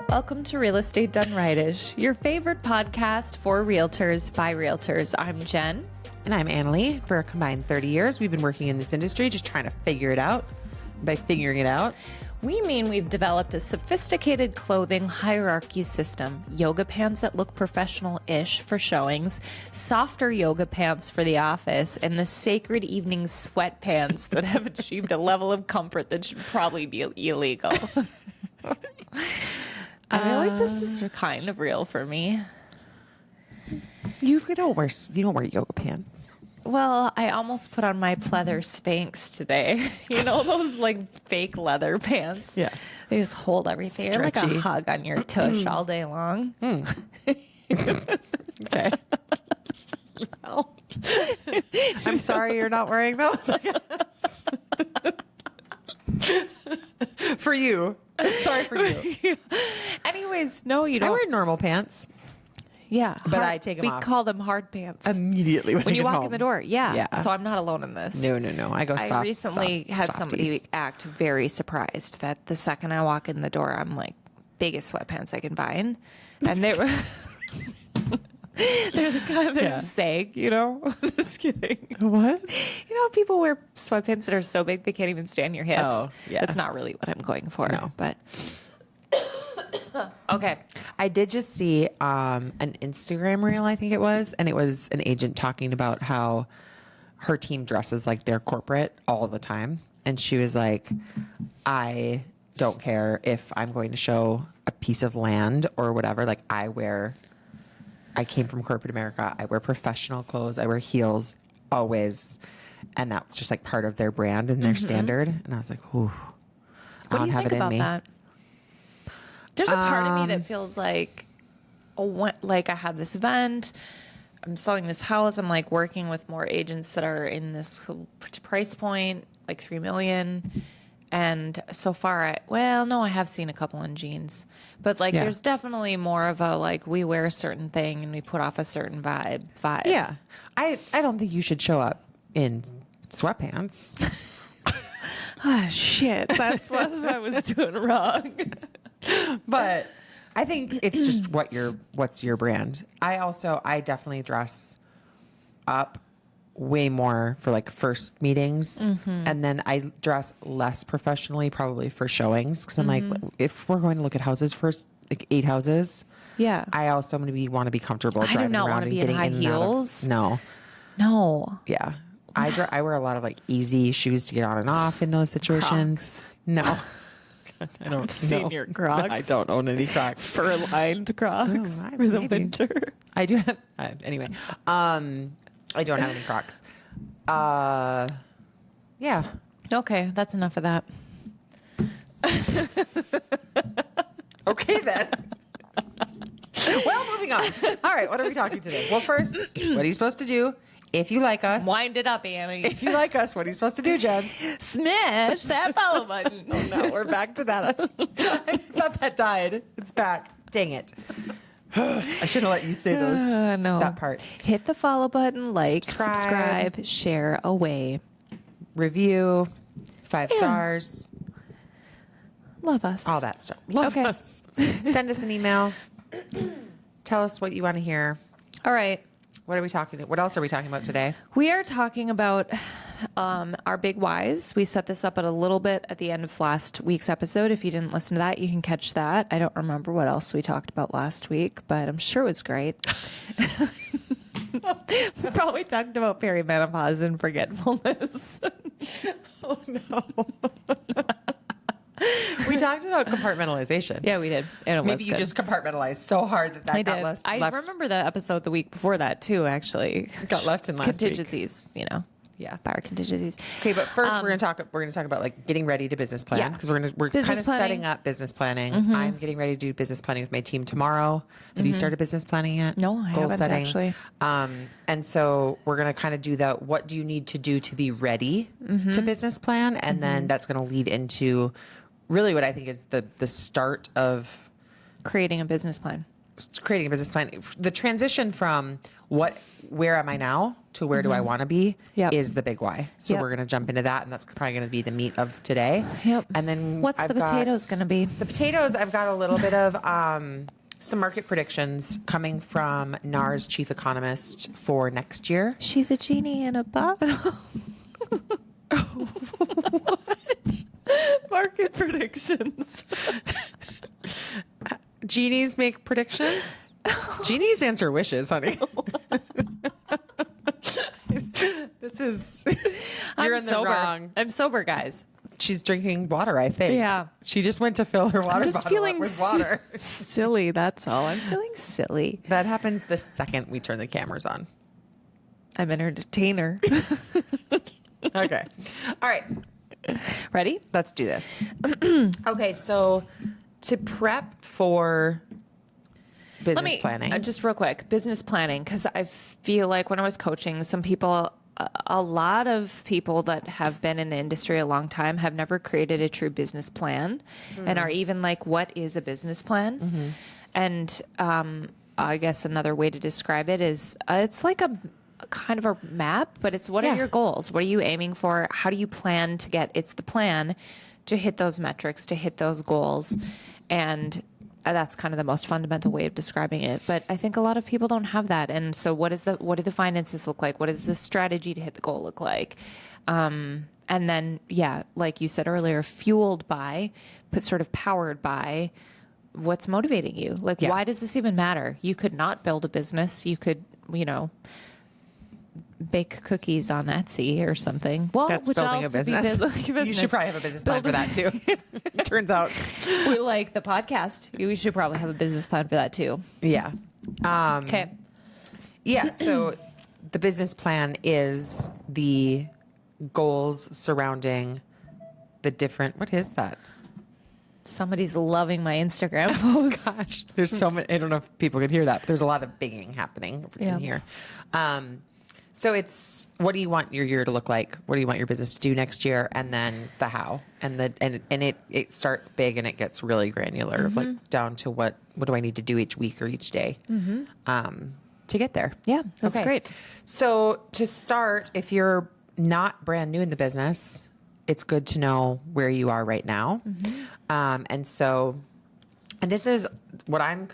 Welcome to Real Estate Done Rightish, your favorite podcast for realtors by realtors. I'm Jen. And I'm Annalie. For a combined 30 years, we've been working in this industry, just trying to figure it out. By figuring it out, We mean we've developed a sophisticated clothing hierarchy system, yoga pants that look professional-ish for showings, softer yoga pants for the office, and the sacred evening sweatpants that have achieved a level of comfort that should probably be illegal. I feel like this is kind of real for me. you don't wear yoga pants. Well, I almost put on my pleather Spanx today. You know, those like fake leather pants? Yeah. They just hold everything. They're like a Stretchy. hug on your tush all day long. Okay. Well, I'm sorry you're not wearing those. I guess. For you. Sorry for you. Anyways, no, you I don't. wear normal pants Yeah. but I take 'em we off. call them hard pants. immediately when I you get walk home. in the door. Yeah. Yeah. So I'm not alone in this. No. I go soft. I recently had softies. somebody act very surprised that the second I walk in the door, I'm like, biggest sweatpants I can find. And they were... They're the kind that Yeah. sag, you know? Just kidding. What? You know, people wear sweatpants that are so big they can't even stand your hips. Oh, yeah. That's not really what I'm going for. No. But okay. I did just see an Instagram reel, I think it was, and it was an agent talking about how her team dresses like they're corporate all the time. And she was like, I don't care if I'm going to show a piece of land or whatever. Like I came from corporate America. I wear professional clothes. I wear heels always. And that's just like part of their brand and their standard. And I was like, ooh, I What do don't you have think it in about me. that? There's a part of me that feels like, like I have this event, I'm selling this house, I'm like working with more agents that are in this price point, like $3 million. And so far, I have seen a couple in jeans, but like, Yeah. there's definitely more of a, like, we wear a certain thing and we put off a certain vibe. Yeah. I don't think you should show up in sweatpants. Ah, shit. That's what I was doing wrong. But I think it's just what's your brand. I definitely dress up way more for like first meetings. And then I dress less professionally probably for showings. Cause I'm like, if we're going to look at houses first, like 8 houses, Yeah. I also want to be comfortable I do driving not around wanna and be in getting high in and out of- heels. No. No. Yeah. I wear a lot of like easy shoes to get on and off in those situations. Crocs. No. I don't I've seen know. your Crocs. I don't own any Crocs. Fur-lined Crocs Oh, for the maybe. winter. I do have anyway. I don't have any Crocs. Yeah. Okay, that's enough of that. Okay then. Well, moving on. All right, what are we talking today? Well, first, what are you supposed to do if you like us? Wind it up, Annie. If you like us, what are you supposed to do, Jen? Smash that follow button. Oh no, we're back to that. I thought that died. It's back. Dang it. I should have let you say those. No. That part. Hit the follow button, like, Subscribe. subscribe, share away. Review, 5 stars, Love us. all that stuff. Love Okay. us. Send us an email. Tell us what you want to hear. All right. What else are we talking about today? We are talking about our big whys. We set this up a little bit at the end of last week's episode. If you didn't listen to that, you can catch that. I don't remember what else we talked about last week, but I'm sure it was great. We probably talked about perimenopause and forgetfulness. Oh no. We talked about compartmentalization. Yeah, we did. And it Maybe was you good. just compartmentalized so hard that I got did. left. I remember the episode the week before that too, actually. Got left in last week. Contingencies, you know. Yeah. Buyer contingencies. Okay, but first we're gonna talk about like getting ready to business plan Yeah. because we're kind Business of planning. setting up business planning. I'm getting ready to do business planning with my team tomorrow. Have you started business planning yet? No, I haven't, actually. And so we're gonna kind of do that. What do you need to do to be ready to business plan? And then that's gonna lead into really what I think is the start of Creating a business plan. creating a business plan. The transition from where am I now to where do I want to be Yep. is the big why. So Yep. we're going to jump into that, and that's probably going to be the meat of today. Yep. And then What's the potatoes going to be? The potatoes, I've got a little bit of some market predictions coming from NAR's chief economist for next year. She's a genie in a bottle. What? Market predictions. Genies make predictions? Genies answer wishes, honey. This is... You're in the sober. wrong. I'm sober, guys. She's drinking water, I think. Yeah. She just went to fill her water I'm just bottle feeling up with water. silly, that's all. I'm feeling silly. That happens the second we turn the cameras on. I'm an entertainer. Okay. All right. Ready? Let's do this. Okay, so to prep for business planning. Just real quick, business planning, because I feel like when I was coaching, some people, a lot of people that have been in the industry a long time have never created a true business plan and are even like, what is a business plan? And I guess another way to describe it is it's like a kind of a map, but it's what are your goals? What are you aiming for? How do you plan to get, it's the plan to hit those metrics, to hit those goals. And that's kind of the most fundamental way of describing it. But I think a lot of people don't have that. And so what do the finances look like? What does the strategy to hit the goal look like? And then, like you said earlier, fueled by, but sort of powered by what's motivating you. Like, why does this even matter? You could not build a business. You could, bake cookies on Etsy or something. Well, That's which building a also be business. business. You should probably have a business plan for that too. Turns out. We like the podcast. We should probably have a business plan for that too. Yeah. Okay. Yeah. So the business plan is the goals surrounding the different, what is that? Somebody's loving my Instagram post. Gosh, there's so many, I don't know if people could hear that, but there's a lot of binging happening in here. So it's, what do you want your year to look like? What do you want your business to do next year? And then the how, and it starts big and it gets really granular of like down to what do I need to do each week or each day to get there. Yeah, that's great. So to start, if you're not brand new in the business, it's good to know where you are right now. And this is what I'm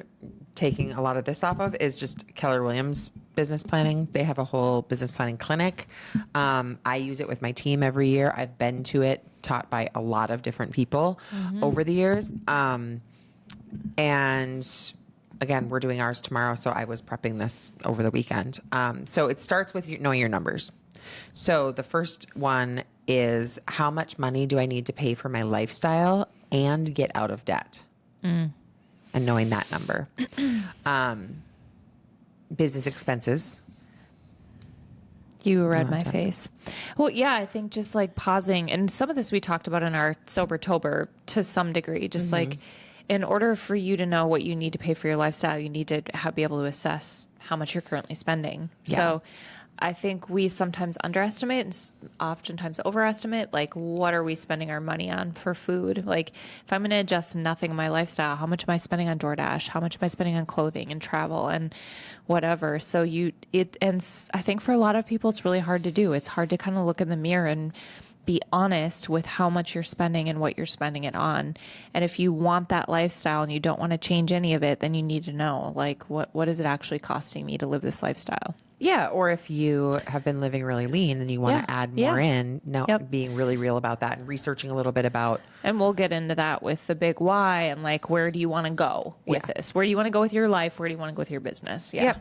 taking a lot of this off of is just Keller Williams business planning. They have a whole business planning clinic. I use it with my team every year. I've been to it, taught by a lot of different people over the years. And again, we're doing ours tomorrow. So I was prepping this over the weekend. So it starts with knowing your numbers. So the first one is, how much money do I need to pay for my lifestyle and get out of debt? And knowing that number. Business expenses. You read my face. Well, yeah, I think just like pausing, and some of this we talked about in our Sobertober to some degree, just like in order for you to know what you need to pay for your lifestyle, you need to be able to assess how much you're currently spending. Yeah. So I think we sometimes underestimate and oftentimes overestimate, like, what are we spending our money on for food? Like, if I'm going to adjust nothing in my lifestyle, how much am I spending on DoorDash? How much am I spending on clothing and travel and whatever? So and I think for a lot of people, it's really hard to do. It's hard to kind of look in the mirror and be honest with how much you're spending and what you're spending it on. And if you want that lifestyle and you don't want to change any of it, then you need to know, like, what is it actually costing me to live this lifestyle? Yeah. Or if you have been living really lean and you want to add more in, being really real about that and researching a little bit about. And we'll get into that with the big why and like, where do you want to go with this? Where do you want to go with your life? Where do you want to go with your business? Yeah.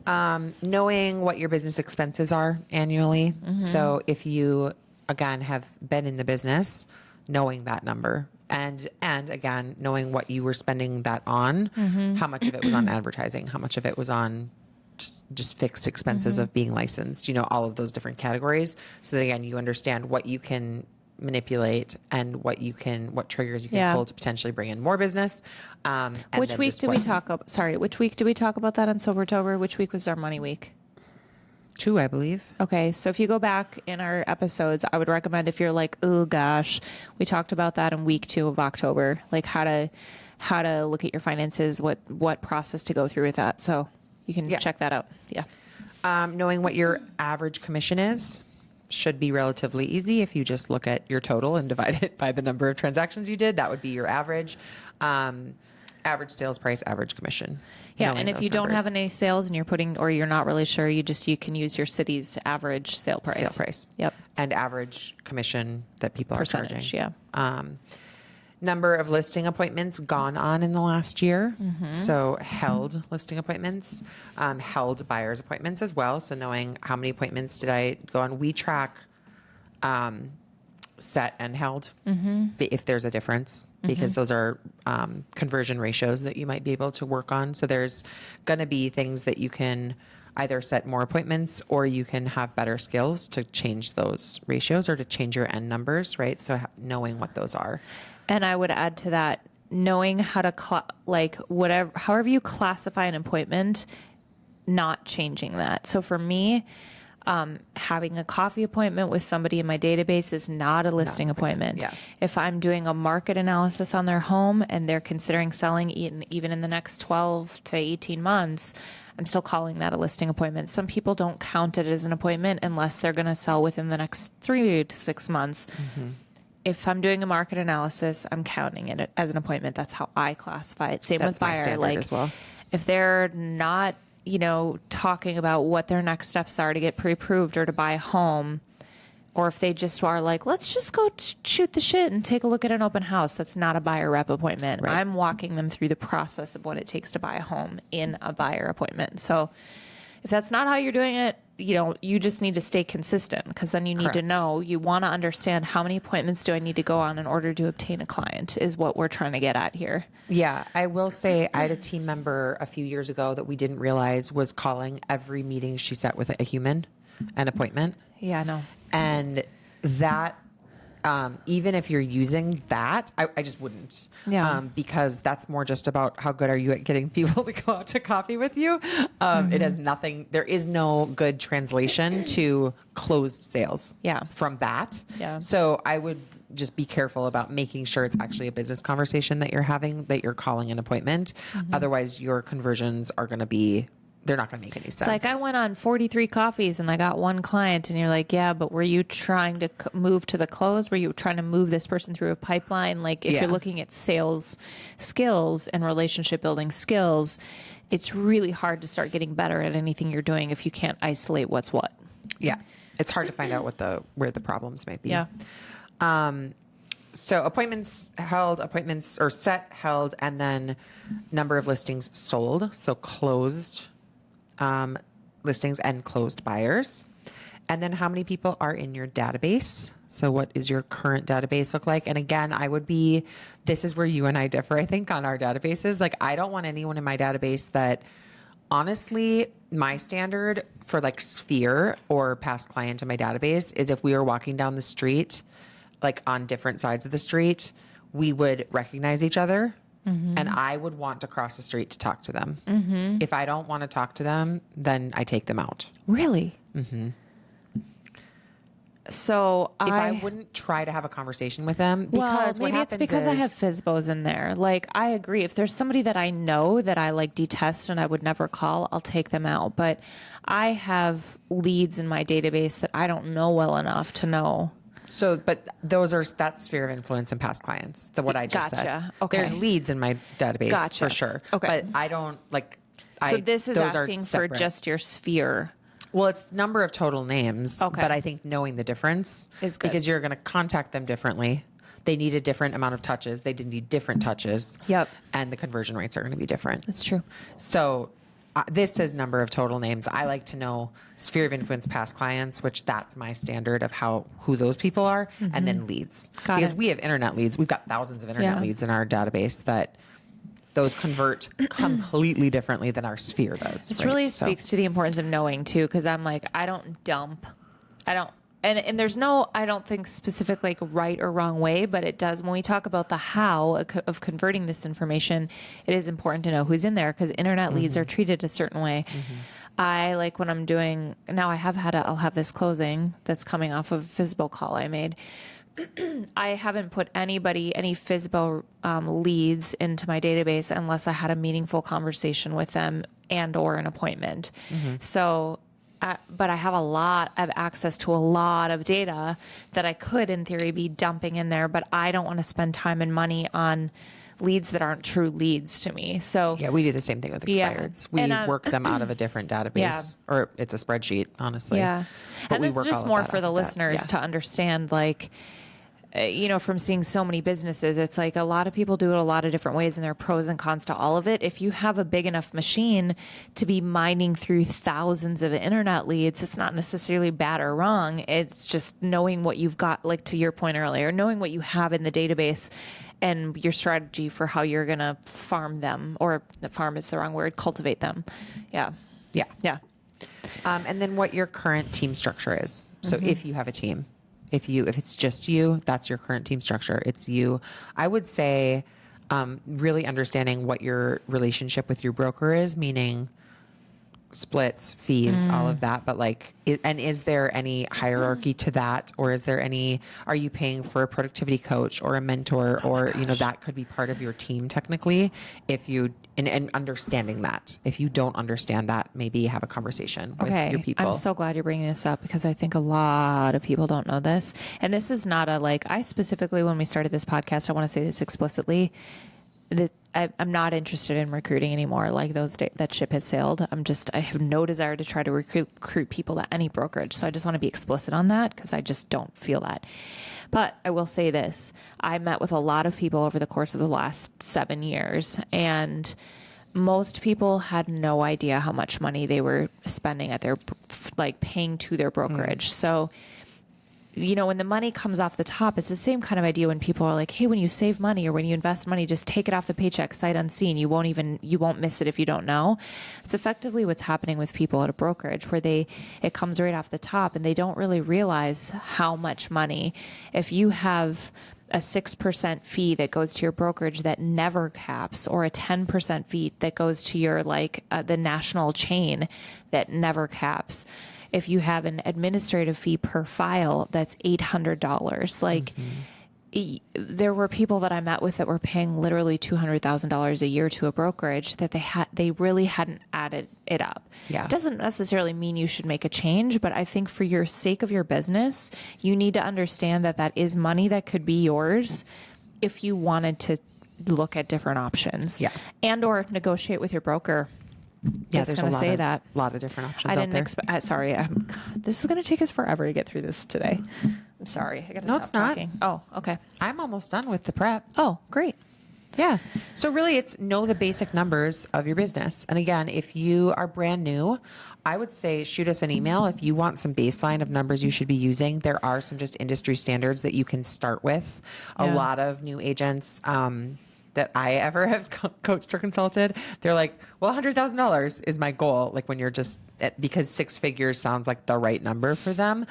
Yep. Knowing what your business expenses are annually. So if you, again, have been in the business, knowing that number and again, knowing what you were spending that on, how much of it was on advertising, how much of it was on just fixed expenses of being licensed, all of those different categories. So that again, you understand what you can manipulate and what triggers you can pull to potentially bring in more business. Which week did we talk about that on Sobertober? Which week was our money week? 2, I believe. Okay. So if you go back in our episodes, I would recommend, if you're like, oh gosh, we talked about that in week 2 of October, like how to look at your finances, what process to go through with that. So you can Yeah. check that out. Yeah. Knowing what your average commission is should be relatively easy. If you just look at your total and divide it by the number of transactions you did, that would be your average. Average sales price, average commission. Yeah, Knowing and if those you don't numbers. have any sales and you're putting, or you're not really sure, you can use your city's average sale price. Sale price. Yep. And average commission that people are charging. Percentage, yeah. Number of listing appointments gone on in the last year. So held listing appointments, held buyers appointments as well. So knowing how many appointments did I go on. We track set and held if there's a difference, because those are conversion ratios that you might be able to work on. So there's going to be things that you can either set more appointments, or you can have better skills to change those ratios or to change your end numbers, right? So knowing what those are. And I would add to that, knowing how to, however you classify an appointment, not changing that. So for me, having a coffee appointment with somebody in my database is not a listing appointment. Yeah. If I'm doing a market analysis on their home and they're considering selling even in the next 12 to 18 months, I'm still calling that a listing appointment. Some people don't count it as an appointment unless they're going to sell within the next 3 to 6 months. If I'm doing a market analysis, I'm counting it as an appointment. That's how I classify it. Same That's with my buyer. standard as well. If they're not, talking about what their next steps are to get pre-approved or to buy a home, or if they just are like, let's just go shoot the shit and take a look at an open house, that's not a buyer rep appointment. Right. I'm walking them through the process of what it takes to buy a home in a buyer appointment. So if that's not how you're doing it, you just need to stay consistent, because then you need to Correct. know, you want to understand how many appointments do I need to go on in order to obtain a client, is what we're trying to get at here. Yeah, I will say I had a team member a few years ago that we didn't realize was calling every meeting she set with a human an appointment. Yeah, no. And that, even if you're using that, I just wouldn't. Yeah. Because that's more just about how good are you at getting people to go out to coffee with you. It has nothing, there is no good translation to closed sales from that. Yeah. So I would just be careful about making sure it's actually a business conversation that you're having, that you're calling an appointment. Otherwise, your conversions are going to be, they're not going to make any sense. It's like, I went on 43 coffees and I got one client, and you're like, yeah, but were you trying to move to the close? Were you trying to move this person through a pipeline? Like, if you're looking at sales skills and relationship building skills, it's really hard to start getting better at anything you're doing if you can't isolate what's what. Yeah. It's hard to find out where the problems might be. Yeah. So appointments or set, held, and then number of listings sold. So closed listings and closed buyers. And then how many people are in your database? So what is your current database look like? And again, this is where you and I differ, I think, on our databases. Like, I don't want anyone in my database that, honestly, my standard for like Sphere or past client in my database is if we were walking down the street, like on different sides of the street, we would recognize each other, and I would want to cross the street to talk to them. If I don't want to talk to them, then I take them out. Really? So If I wouldn't try to have a conversation with them, because maybe it's because I have FSBOs in there. Like, I agree. If there's somebody that I know that I like detest and I would never call, I'll take them out. But I have leads in my database that I don't know well enough to know. So, but that's sphere of influence and past clients. What I just said. Gotcha. Okay. There's leads in my database for sure. Okay. But I don't like. So this is those are asking for separate. just your sphere. Well, it's number of total names. Okay. But I think knowing the difference Is good. because you're going to contact them differently. They need a different amount of touches. They need different touches. Yep. And the conversion rates are going to be different. That's true. So this says number of total names. I like to know sphere of influence past clients, which that's my standard of who those people are, and then leads. Because we have internet leads. We've got thousands of internet leads in our database that those convert completely differently than our sphere does. This really speaks to the importance of knowing too, because I'm like, I don't dump. And there's no, I don't think specific like right or wrong way, but it does. When we talk about the how of converting this information, it is important to know who's in there, because internet leads are treated a certain way. I like when I'm doing, now I'll have this closing that's coming off of a FSBO call I made. I haven't put any FISBO leads into my database unless I had a meaningful conversation with them and or an appointment. So, but I have a lot of access to a lot of data that I could, in theory, be dumping in there, but I don't want to spend time and money on leads that aren't true leads to me. So Yeah, we do the same thing with expireds. We And, work them out of a different database, or it's a spreadsheet, honestly. yeah. But And we this is work just all of more that for off the of that. listeners Yeah. to understand, like, from seeing so many businesses, it's like a lot of people do it a lot of different ways, and there are pros and cons to all of it. If you have a big enough machine to be mining through thousands of internet leads, it's not necessarily bad or wrong. It's just knowing what you've got, like to your point earlier, knowing what you have in the database and your strategy for how you're going to farm them, or the farm is the wrong word, cultivate them. Yeah. Yeah. Yeah. And then what your current team structure is. So if you have a team, if it's just you, that's your current team structure. It's you. I would say really understanding what your relationship with your broker is, meaning splits, fees, all of that. But like, and is there any hierarchy to that? Or are you paying for a productivity coach or a mentor, or, that could be part of your team technically. If you, and understanding that, if you don't understand that, maybe have a conversation with your people. I'm so glad you're bringing this up, because I think a lot of people don't know this. And this is not I specifically, when we started this podcast, I want to say this explicitly, that I'm not interested in recruiting anymore. Like that ship has sailed. I have no desire to try to recruit people to any brokerage. So I just want to be explicit on that, because I just don't feel that. But I will say this. I met with a lot of people over the course of the last 7 years, and most people had no idea how much money they were spending at paying to their brokerage. So, when the money comes off the top, it's the same kind of idea when people are like, hey, when you save money or when you invest money, just take it off the paycheck, sight unseen. You won't miss it if you don't know. It's effectively what's happening with people at a brokerage, where it comes right off the top, and they don't really realize how much money. If you have a 6% fee that goes to your brokerage that never caps, or a 10% fee that goes to your the national chain that never caps. If you have an administrative fee per file, that's $800. There were people that I met with that were paying literally $200,000 a year to a brokerage that they really hadn't added it up. Yeah. It doesn't necessarily mean you should make a change, but I think for your sake of your business, you need to understand that is money that could be yours if you wanted to look at different options. Yeah. And or negotiate with your broker. Yeah, there's a lot of different options I out didn't there. expect. Sorry, this is going to take us forever to get through this today. I'm sorry. I got to No, stop it's not. talking. Oh, okay. I'm almost done with the prep. Oh, great. Yeah. So really, it's know the basic numbers of your business. And again, if you are brand new, I would say shoot us an email if you want some baseline of numbers you should be using. There are some just industry standards that you can start with. A Yeah. lot of new agents that I ever have coached or consulted, they're like, well, $100,000 is my goal. Like when you're because 6 figures sounds like the right number for them.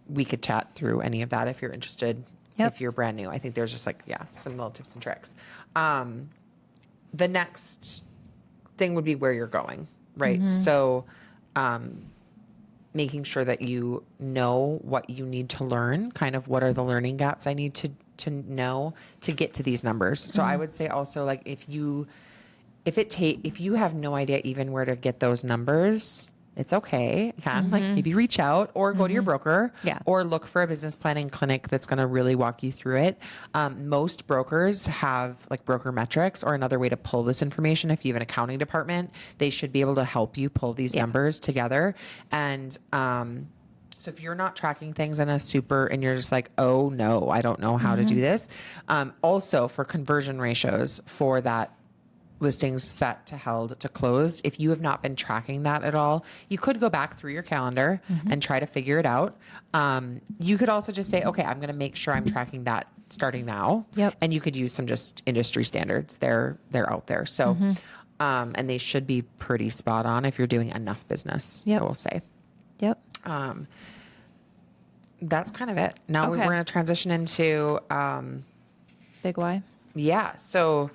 We could chat through any of that if you're interested. Yep. If you're brand new, I think there's just some little tips and tricks. The next thing would be where you're going, right? So, making sure that you know what you need to learn, kind of what are the learning gaps I need to know to get to these numbers. So I would say also, like, if you have no idea even where to get those numbers, it's okay. You can maybe reach out or go to your broker, Yeah. or look for a business planning clinic that's going to really walk you through it. Most brokers have broker metrics or another way to pull this information. If you have an accounting department, they should be able to help you pull these numbers together. And, so if you're not tracking things and you're just like, oh no, I don't know how to do this. Also for conversion ratios for that listings set to held to closed, if you have not been tracking that at all, you could go back through your calendar and try to figure it out. You could also just say, okay, I'm going to make sure I'm tracking that starting now. Yep. And you could use some just industry standards. They're out there. So, and they should be pretty spot on if you're doing enough business, I will say. Yep. That's kind of it. Now we're going to transition into, Big Y. yeah. So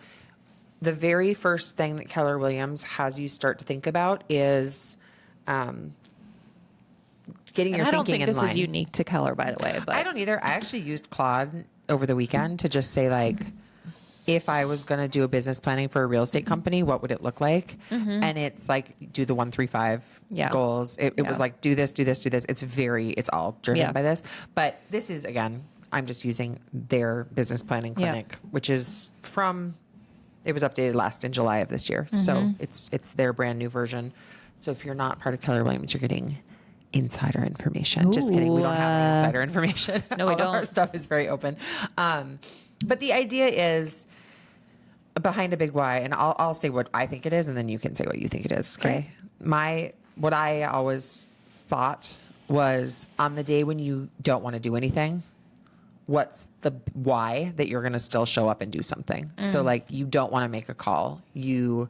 the very first thing that Keller Williams has you start to think about is getting getting your I don't thinking think in this line. is unique to Keller, by the way. But I don't either. I actually used Claude over the weekend to just say like, if I was going to do a business planning for a real estate company, what would it look like? And it's like, do the 1-3-5 Yeah. goals. It was like, do this, do this, do this. It's all driven Yeah. by this. But this is, again, I'm just using their business planning Yeah. clinic, which is it was updated in July of this year. So it's their brand new version. So if you're not part of Keller Williams, you're getting insider information. Just kidding. We don't have any insider information. No, we All of our don't. stuff is very open. But the idea is behind a big why, and I'll say what I think it is, and then you can say what you think it is. Okay. What I always thought was, on the day when you don't want to do anything, what's the why that you're going to still show up and do something? So like, you don't want to make a call. You're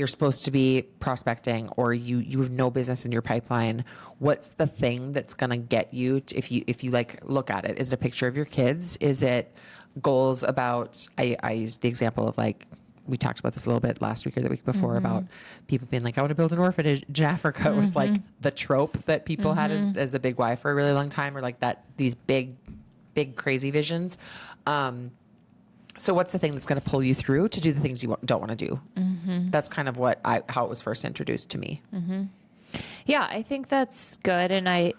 supposed to be prospecting, or you have no business in your pipeline. What's the thing that's going to get you to, if you like look at it? Is it a picture of your kids? Is it goals about, I used the example of like, we talked about this a little bit last week or the week before about people being like, I want to build an orphanage in Africa. It was like the trope that people had as a big why for a really long time, or like these big crazy visions. So what's the thing that's going to pull you through to do the things you don't want to do? That's kind of how it was first introduced to me. Yeah, I think that's good. And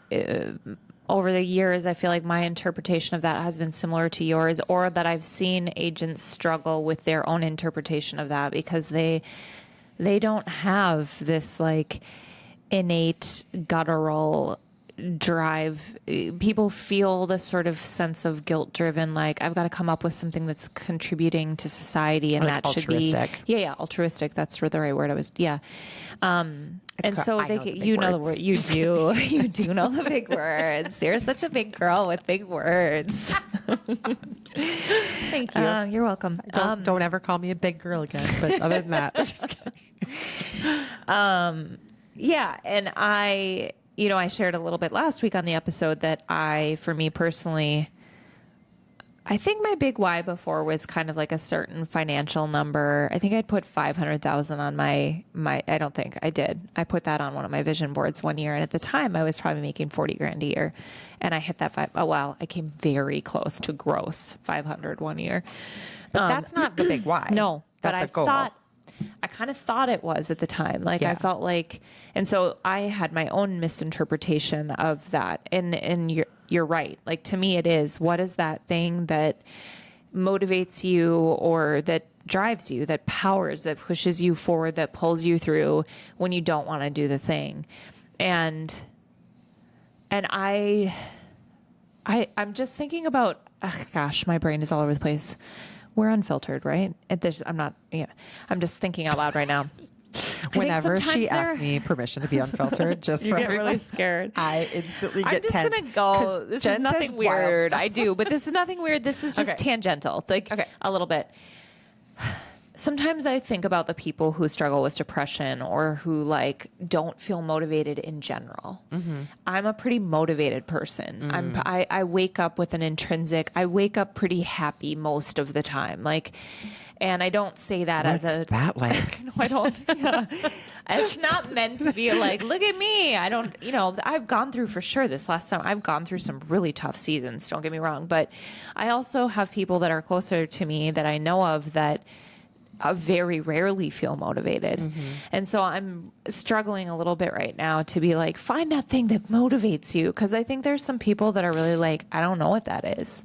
over the years, I feel like my interpretation of that has been similar to yours, or that I've seen agents struggle with their own interpretation of that because they don't have this like innate guttural drive. People feel this sort of sense of guilt driven, like I've got to come up with something that's contributing to society, and like that should altruistic. be altruistic. That's the right word. And so I know the big know the words. word. You do. You do know the big words. You're such a big girl with big words. Thank you. You're welcome. Don't ever call me a big girl again. But other than that, just kidding. Yeah, and I shared a little bit last week on the episode that for me personally, I think my big why before was kind of like a certain financial number. I think I'd put 500,000 on my, I don't think I did. I put that on one of my vision boards one year. And at the time I was probably making 40 grand a year, and I hit that I came very close to gross 500 one year. But that's not the big why. No, that's but a goal. I kind of thought it was at the time. Like I felt like, and so I had my own misinterpretation of that. And you're right. Like, to me, it is, what is that thing that motivates you, or that drives you, that powers, that pushes you forward, that pulls you through when you don't want to do the thing? And I'm just thinking about, gosh, my brain is all over the place. We're unfiltered, right? I'm just thinking out loud right now. Whenever she asks me permission to be unfiltered, just you for get everyone, really scared. I instantly I'm get just tense. gonna go. This Jen is nothing says wild weird. stuff. I do, but this is nothing weird. This is just Okay. tangential, like a little bit. Sometimes I think about the people who struggle with depression, or who like don't feel motivated in general. I'm a pretty motivated person. I wake up with I wake up pretty happy most of the time. Like, and I don't say that What's that like? No, I don't. Yeah. It's not meant to be like, look at me. I don't, I've gone through, for sure, this last time, I've gone through some really tough seasons. Don't get me wrong. But I also have people that are closer to me that I know of that very rarely feel motivated. And so I'm struggling a little bit right now to be like, find that thing that motivates you. Cause I think there's some people that are really like, I don't know what that is.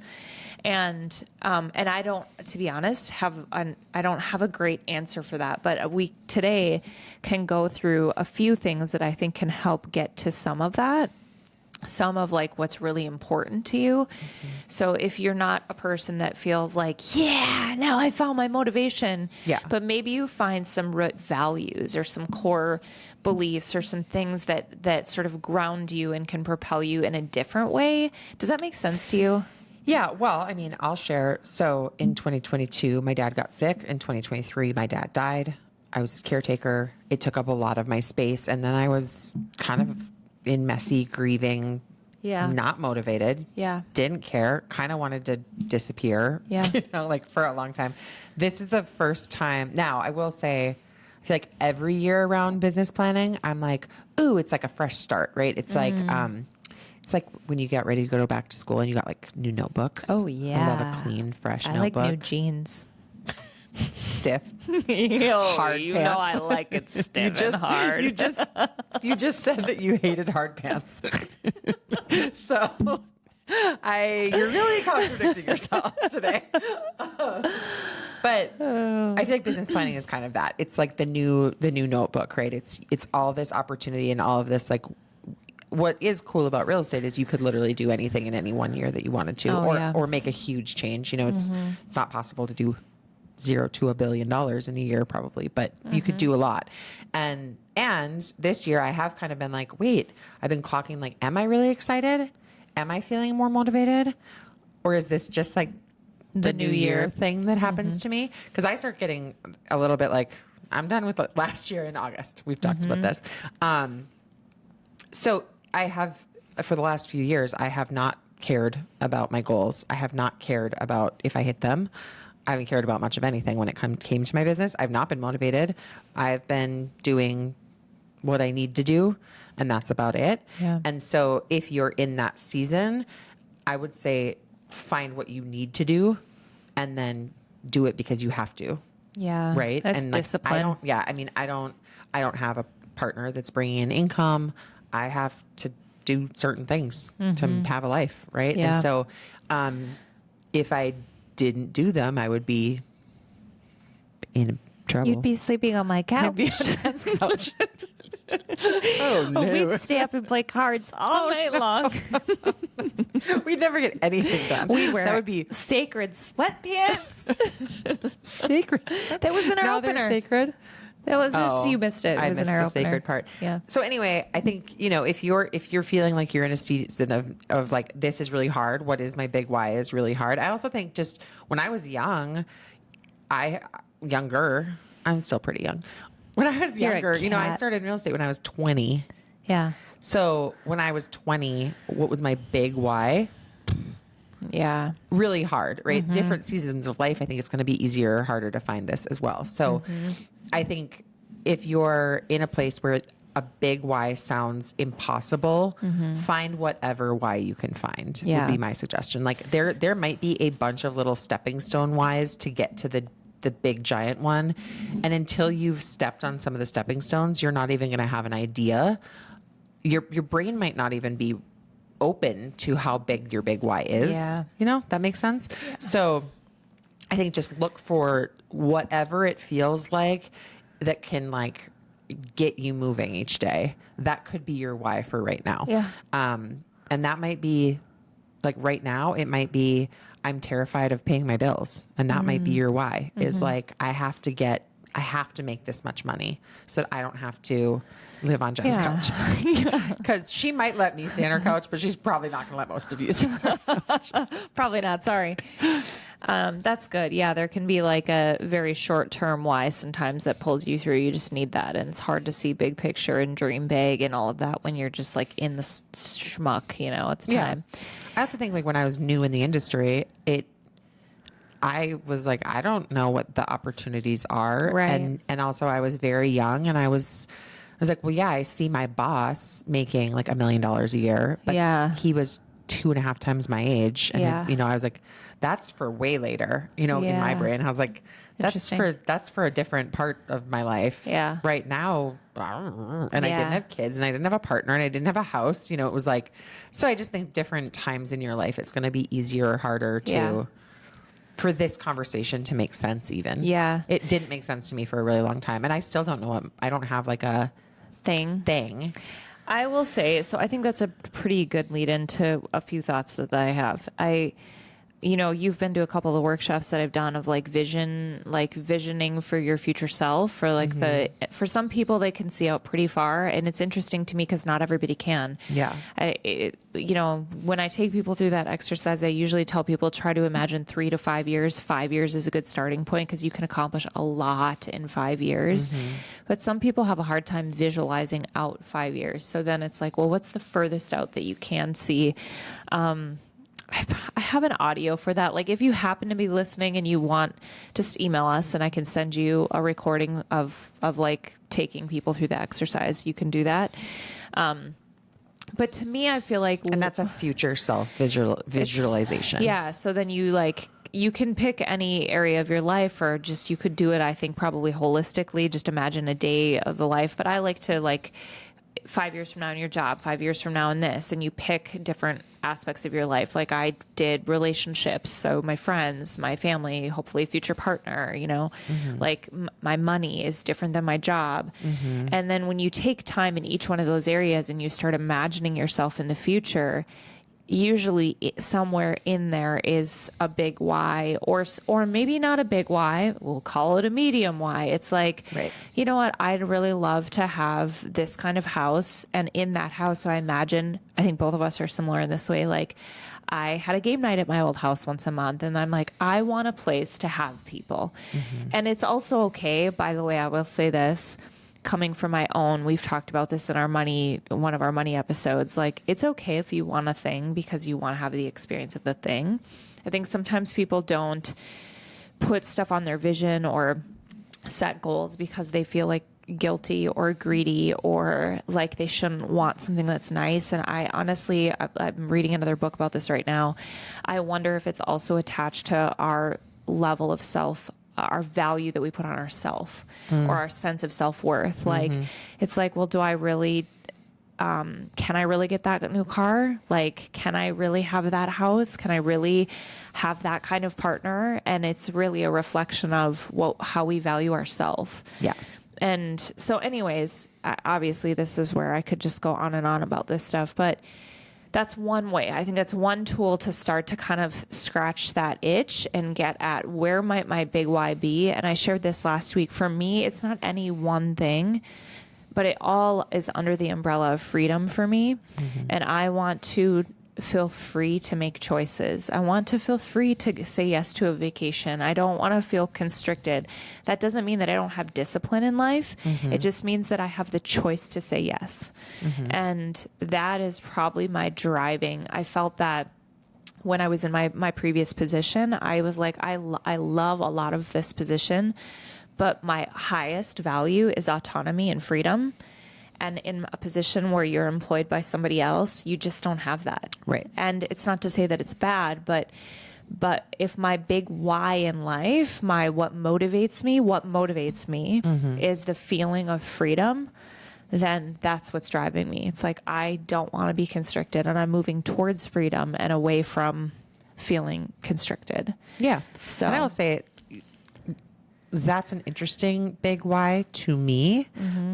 And I don't, to be honest, I don't have a great answer for that, but we today can go through a few things that I think can help get to some of that. Some of like what's really important to you. So if you're not a person that feels like, yeah, now I found my motivation, but maybe you find some root values or some core beliefs or some things that sort of ground you and can propel you in a different way. Does that make sense to you? Yeah, well, I mean, I'll share. So in 2022, my dad got sick. In 2023, my dad died. I was his caretaker. It took up a lot of my space. And then I was kind of in messy grieving, not motivated, didn't care, kind of wanted to disappear, like for a long time. This is the first time. Now, I will say, I feel like every year around business planning, I'm like, ooh, it's like a fresh start, right? It's like, It's like when you get ready to go back to school and you got like new notebooks. Oh, I love a clean, fresh I notebook. like new jeans. Stiff. Hard You pants. know I like it stiff and hard. You just said that you hated hard pants. So you're really contradicting yourself today. But I feel like business planning is kind of that. It's like the new notebook, right? It's all this opportunity and all of this, like, what is cool about real estate is you could literally do anything in any one year that you wanted to, or make a huge change. You know, it's not possible to do $0 to $1 billion in a year probably, but you could do a lot. And this year I have kind of been like, wait, I've been clocking like, am I really excited? Am I feeling more motivated? Or is this just like the new year thing that happens to me? Because I start getting a little bit like, I'm done with last year in August. We've talked about this. So I have, for the last few years, I have not cared about my goals. I have not cared about if I hit them. I haven't cared about much of anything when it came to my business. I've not been motivated. I've been doing what I need to do, and that's about it. Yeah. And so if you're in that season, I would say find what you need to do and then do it because you have to. Yeah. Right. That's and discipline. I don't have a partner that's bringing in income. I have to do certain things to have a life. Right. Yeah. And so, if I didn't do them, I would be in trouble. You'd be sleeping on my couch. I'd be on Jen's couch. Oh no. We'd stay up and play cards all night long. We'd never get anything done. We'd wear that would be sacred sweatpants. sacred. That was in our Now opener. they're sacred. That was you missed it. It I was missed in our the opener. sacred part. Yeah. So anyway, I think, if you're feeling like you're in a season of like, this is really hard. What is my big why is really hard. I also think just when I was young, I'm still pretty young. When I was You're a younger, I cat. started in real estate when I was 20. Yeah. So when I was 20, what was my big why? Yeah. Really hard, right? Different seasons of life. I think it's going to be easier or harder to find this as well. So I think if you're in a place where a big why sounds impossible, find whatever why you can find Yeah. would be my suggestion. Like there might be a bunch of little stepping stone whys to get to the big giant one. And until you've stepped on some of the stepping stones, you're not even going to have an idea. Your brain might not even be open to how big your big why is. Yeah. That makes sense. Yeah. So I think just look for whatever it feels like that can like get you moving each day. That could be your why for right now. Yeah. And that might be like right now, it might be, I'm terrified of paying my bills. And that might be your why is like, I have to make this much money so that I don't have to live on Jen's couch. Because she might let me stay on her couch, but she's probably not going to let most of you stay on her couch. Probably not. Sorry. That's good. Yeah. There can be like a very short-term why sometimes that pulls you through. You just need that. And it's hard to see big picture and dream big and all of that when you're just like in the schmuck, at the time. I also think like when I was new in the industry, I was like, I don't know what the opportunities are. Right. And also I was very young and I was like, well, yeah, I see my boss making like $1 million a year, but he was 2.5 times my age. And I was like, that's for way later, in my brain. I was like, that's for a different part of my life. Yeah. Right now. And I didn't have kids and I didn't have a partner and I didn't have a house, it was like, so I just think different times in your life, it's going to be easier or harder for this conversation to make sense even. Yeah. It didn't make sense to me for a really long time. And I still don't know I don't have like a thing. I will say, so I think that's a pretty good lead into a few thoughts that I have. You've been to a couple of workshops that I've done of like visioning for your future self, or like for some people they can see out pretty far. And it's interesting to me because not everybody can. Yeah. When I take people through that exercise, I usually tell people try to imagine 3 to 5 years. 5 years is a good starting point because you can accomplish a lot in 5 years. But some people have a hard time visualizing out 5 years. So then it's like, well, what's the furthest out that you can see? I have an audio for that. Like if you happen to be listening and you want, just email us and I can send you a recording of like taking people through the exercise. You can do that. But to me, I feel like, And that's a future self visualization. yeah. So then you can pick any area of your life, or just, you could do it, I think, probably holistically, just imagine a day of the life. But I like to, like, 5 years from now in your job, 5 years from now in this, and you pick different aspects of your life. Like I did relationships. So my friends, my family, hopefully a future partner, like my money is different than my job. And then when you take time in each one of those areas and you start imagining yourself in the future, usually somewhere in there is a big why, or maybe not a big why. We'll call it a medium why. It's like, Right. you know what? I'd really love to have this kind of house. And in that house, so I think both of us are similar in this way. Like I had a game night at my old house once a month, and I'm like, I want a place to have people. And it's also okay, by the way, I will say this, coming from my own, we've talked about this in one of our money episodes. Like, it's okay if you want a thing because you want to have the experience of the thing. I think sometimes people don't put stuff on their vision or set goals because they feel like guilty or greedy or like they shouldn't want something that's nice. And I honestly, I'm reading another book about this right now. I wonder if it's also attached to our level of our value that we put on ourself or our sense of self-worth. Like, it's like, well, do I really, can I really get that new car? Like, can I really have that house? Can I really have that kind of partner? And it's really a reflection of how we value ourselves. Yeah. And so anyways, obviously this is where I could just go on and on about this stuff, but that's one way. I think that's one tool to start to kind of scratch that itch and get at where might my big why be. And I shared this last week. For me, it's not any one thing, but it all is under the umbrella of freedom for me. And I want to feel free to make choices. I want to feel free to say yes to a vacation. I don't want to feel constricted. That doesn't mean that I don't have discipline in life. It just means that I have the choice to say yes. And that is probably my driving. I felt that when I was in my previous position, I was like, I love a lot of this position, but my highest value is autonomy and freedom. And in a position where you're employed by somebody else, you just don't have that. Right. And it's not to say that it's bad, but if my big why in life, what motivates me is the feeling of freedom, then that's what's driving me. It's like, I don't want to be constricted, and I'm moving towards freedom and away from feeling constricted. Yeah. So, and I'll say that's an interesting big why to me,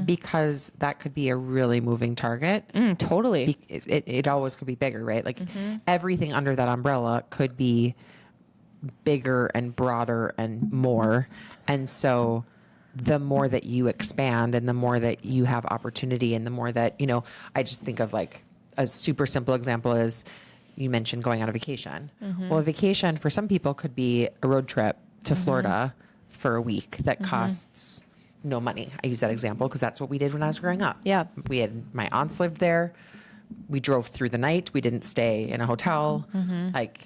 because that could be a really moving target. Totally. It always could be bigger, right? Like everything under that umbrella could be bigger and broader and more. And so the more that you expand and the more that you have opportunity and the more that, I just think of like a super simple example is you mentioned going on a vacation. Well, a vacation for some people could be a road trip to Florida for a week that costs no money. I use that example because that's what we did when I was growing up. Yeah. My aunts lived there. We drove through the night. We didn't stay in a hotel. Like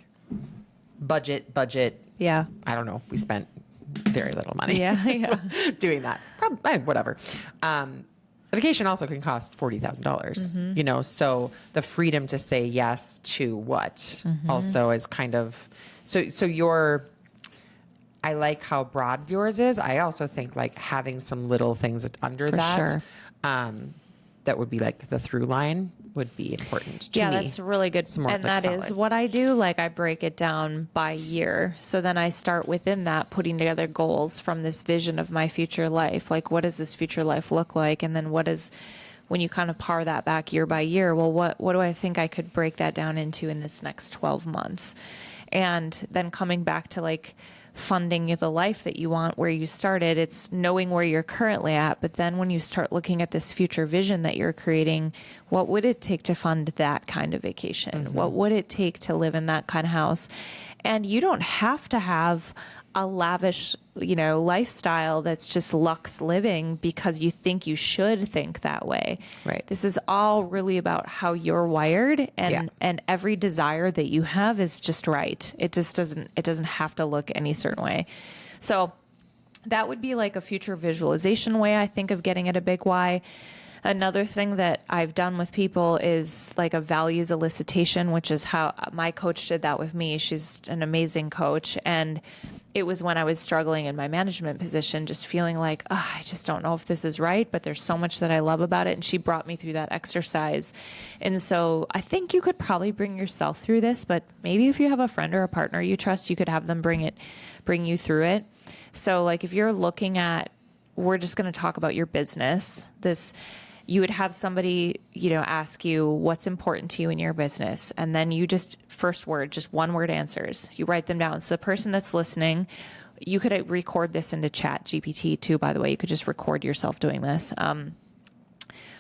budget. Yeah. I don't know. We spent very little money. Yeah. doing that. Probably, whatever. A vacation also can cost $40,000, so the freedom to say yes to what also is kind of, so I like how broad yours is. I also think like having some little things under For that, sure. That would be like the through line would be important to me. Yeah, that's really good. It's more And like that is solid. what I do. Like, I break it down by year. So then I start within that, putting together goals from this vision of my future life. Like, what does this future life look like? And then when you kind of par that back year by year, well, what do I think I could break that down into in this next 12 months? And then coming back to like funding the life that you want, where you started, it's knowing where you're currently at. But then when you start looking at this future vision that you're creating, what would it take to fund that kind of vacation? What would it take to live in that kind of house? And you don't have to have a lavish, lifestyle that's just luxe living because you think you should think that way. Right. This is all really about how you're wired, and every desire that you have is just right. It doesn't have to look any certain way. So that would be like a future visualization way, I think, of getting at a big why. Another thing that I've done with people is like a values elicitation, which is how my coach did that with me. She's an amazing coach. And it was when I was struggling in my management position, just feeling like, oh, I just don't know if this is right, but there's so much that I love about it. And she brought me through that exercise. And so I think you could probably bring yourself through this, but maybe if you have a friend or a partner you trust, you could have them bring you through it. So like if you're looking at, we're just going to talk about your business, you would have somebody, ask you what's important to you in your business. And then you just one word answers. You write them down. So the person that's listening, you could record this into Chat GPT too, by the way. You could just record yourself doing this.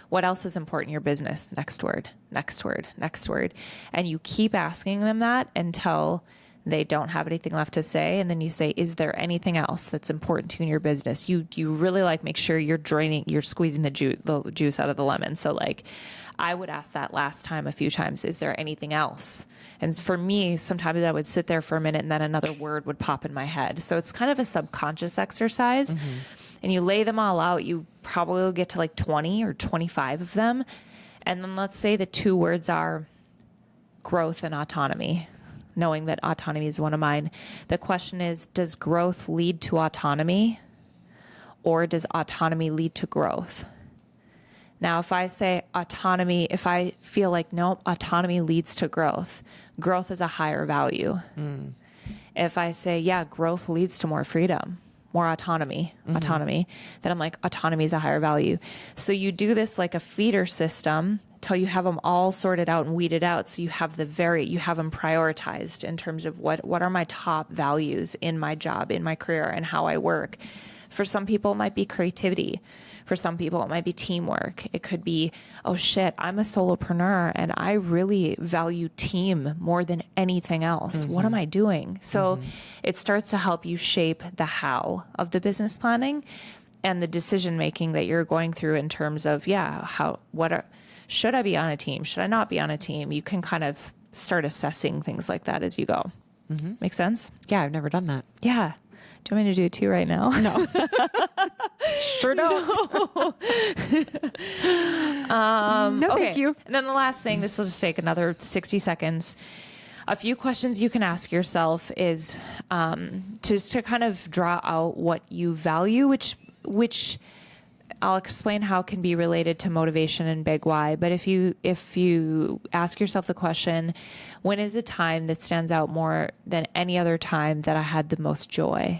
What else is important in your business? Next word, next word, next word. And you keep asking them that until they don't have anything left to say. And then you say, is there anything else that's important to you in your business? You really make sure you're squeezing the juice out of the lemon. So like I would ask that last time a few times, is there anything else? And for me, sometimes I would sit there for a minute and then another word would pop in my head. So it's kind of a subconscious exercise. Mm-hmm. And you lay them all out. You probably will get to like 20 or 25 of them. And then let's say the 2 words are growth and autonomy. Knowing that autonomy is one of mine. The question is, does growth lead to autonomy or does autonomy lead to growth? Now, if I say autonomy, if I feel like, nope, autonomy leads to growth, growth is a higher value. Mm. If I say, yeah, growth leads to more freedom, more autonomy, then I'm like, autonomy is a higher value. So you do this like a feeder system till you have them all sorted out and weeded out. So you have them prioritized in terms of what are my top values in my job, in my career, and how I work. For some people, it might be creativity. For some people, it might be teamwork. It could be, oh shit, I'm a solopreneur and I really value team more than anything else. Mm-hmm. What am I doing? So it starts to help you shape the how of the business planning and the decision making that you're going through in terms of, should I be on a team? Should I not be on a team? You can kind of start assessing things like that as you go. Mm-hmm. Make sense? Yeah, I've never done that. Yeah. Do you want me to do it too right now? No. Sure don't. No. No, okay. thank you. And then the last thing, this will just take another 60 seconds. A few questions you can ask yourself is just to kind of draw out what you value, which I'll explain how it can be related to motivation and big why. But if you ask yourself the question, when is a time that stands out more than any other time that I had the most joy?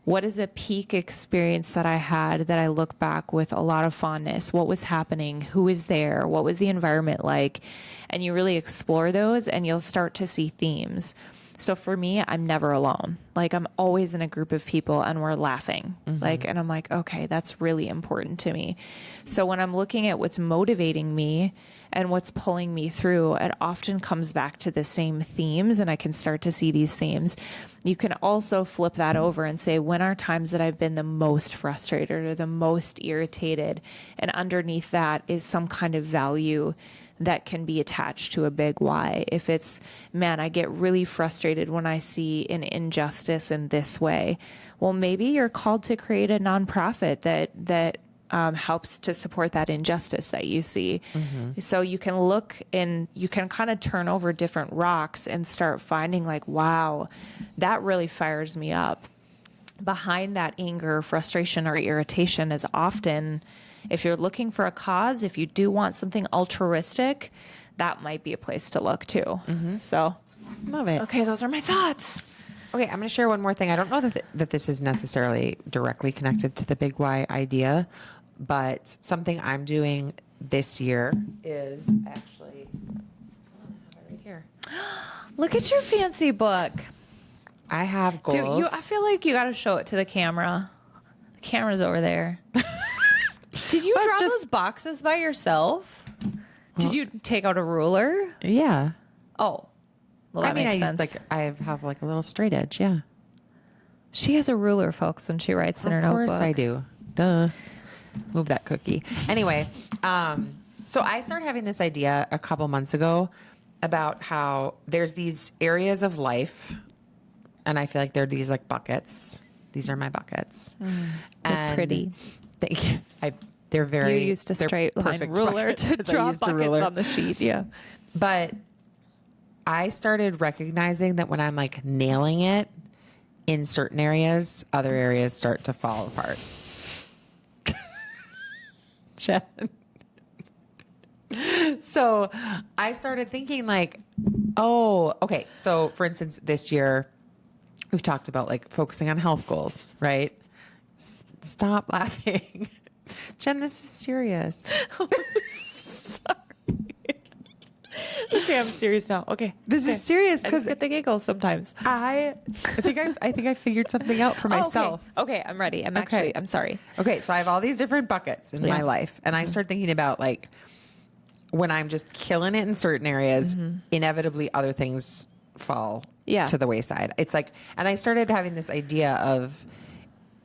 What is a peak experience that I had that I look back with a lot of fondness? What was happening? Who was there? What was the environment like? And you really explore those and you'll start to see themes. So for me, I'm never alone. Like I'm always in a group of people and we're laughing. Mm-hmm. And I'm like, okay, that's really important to me. So when I'm looking at what's motivating me and what's pulling me through, it often comes back to the same themes and I can start to see these themes. You can also flip that over and say, when are times that I've been the most frustrated or the most irritated? And underneath that is some kind of value that can be attached to a big why. If it's, man, I get really frustrated when I see an injustice in this way. Well, maybe you're called to create a nonprofit that helps to support that injustice that you see. Mm-hmm. So you can look and you can kind of turn over different rocks and start finding like, wow, that really fires me up. Behind that anger, frustration, or irritation is often, if you're looking for a cause, if you do want something altruistic, that might be a place to look too. Mm-hmm. So, love it. Okay, those are my thoughts. Okay, I'm going to share one more thing. I don't know that this is necessarily directly connected to the big why idea, but something I'm doing this year is actually, I have it right here. Look at your fancy book. I have goals. Dude, I feel like you got to show it to the camera. The camera's over there. Did you draw those boxes by yourself? Did you take out a ruler? Yeah. Oh, well, that makes sense. I have like a little straight edge. Yeah. She has a ruler, folks, when she writes in her notebook. Of course I do. Duh. Move that cookie. Anyway, so I started having this idea a couple months ago about how there's these areas of life, and I feel like they're these like buckets. These are my buckets. They're pretty. Thank you. They're very. You used a they're straight line perfect ruler buckets, to 'cause I draw used a buckets ruler. on the sheet. Yeah. But I started recognizing that when I'm like nailing it in certain areas, other areas start to fall apart. Jen. So I started thinking like, oh, okay. So for instance, this year we've talked about like focusing on health goals, right? Stop laughing. Jen, this is serious. Sorry. Okay, I'm serious now. Okay. This Okay. is serious I just because get the giggles sometimes. I think I figured something out for myself. Oh, okay. I'm ready. I'm sorry. Okay, so I have all these different buckets in Yeah. my life, and I start thinking about like when I'm just killing it in certain areas, inevitably other things fall Yeah. to the wayside. It's like, and I started having this idea of,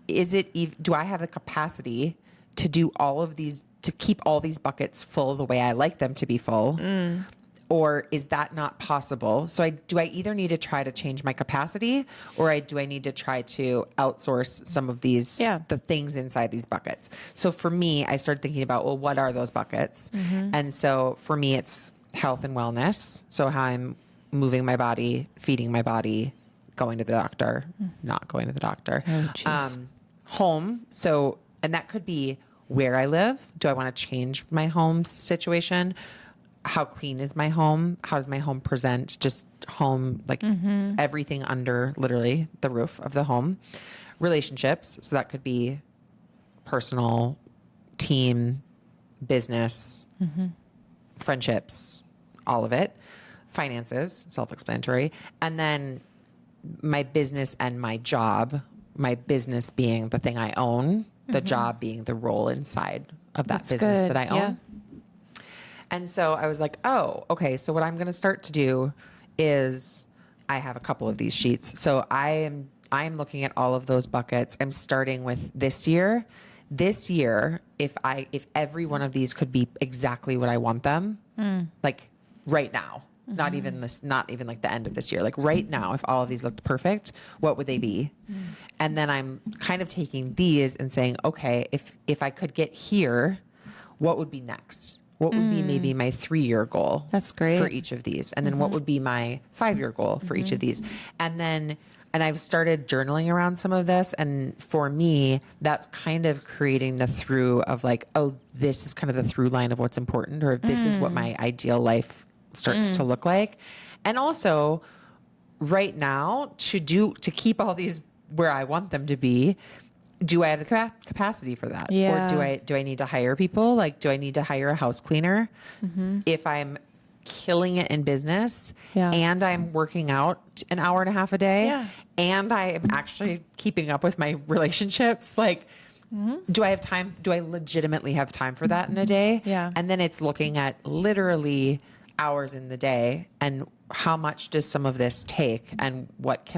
do I have the capacity to do all of these, to keep all these buckets full the way I like them to be full? Or is that not possible? So do I either need to try to change my capacity, or do I need to try to outsource some of these, the things inside these buckets? So for me, I started thinking about, well, what are those buckets? And so for me, it's health and wellness. So how I'm moving my body, feeding my body, going to the doctor, not going to the doctor. Oh, jeez. Home. So, and that could be where I live. Do I want to change my home situation? How clean is my home? How does my home present? Just home, like everything under literally the roof of the home. Relationships. So that could be personal, team, business, friendships, all of it. Finances, self-explanatory. And then my business and my job, my business being the thing I own, the job being the role inside of that That's business good. that I own. Yeah. And so I was like, oh, okay. So what I'm going to start to do is I have a couple of these sheets. So I'm looking at all of those buckets. I'm starting with this year. This year, if every one of these could be exactly what I want them, like right now, not even like the end of this year, like right now, if all of these looked perfect, what would they be? And then I'm kind of taking these and saying, okay, if I could get here, what would be next? What would be maybe my 3-year goal? That's great. For each of these. And then what would be my 5-year goal for each of these? And I've started journaling around some of this. And for me, that's kind of creating the through of like, oh, this is kind of the through line of what's important, or this is what my ideal life starts to look like. And also right now to keep all these where I want them to be, do I have the capacity for that? Yeah. Or do I need to hire people? Like, do I need to hire a house cleaner? If I'm killing it in business and I'm working out an hour and a half a day and I am actually keeping up with my relationships, like, do I have time? Do I legitimately have time for that in a day? Yeah. And then it's looking at literally hours in the day and how much does some of this take and what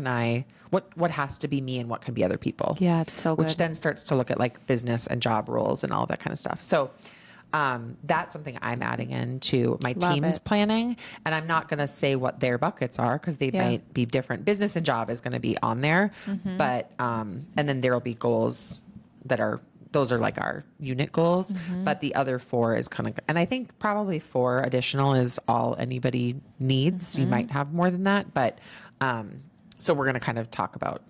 has to be me and what can be other people. Yeah, it's so good. Which then starts to look at like business and job roles and all that kind of stuff. So that's something I'm adding into my team's planning. And I'm not going to say what their buckets are because they might be different. Business and job is going to be on there. But, and then there'll be goals those are like our unit goals, but the other 4 is kind of, and I think probably 4 additional is all anybody needs. You might have more than that, but, so we're going to kind of talk about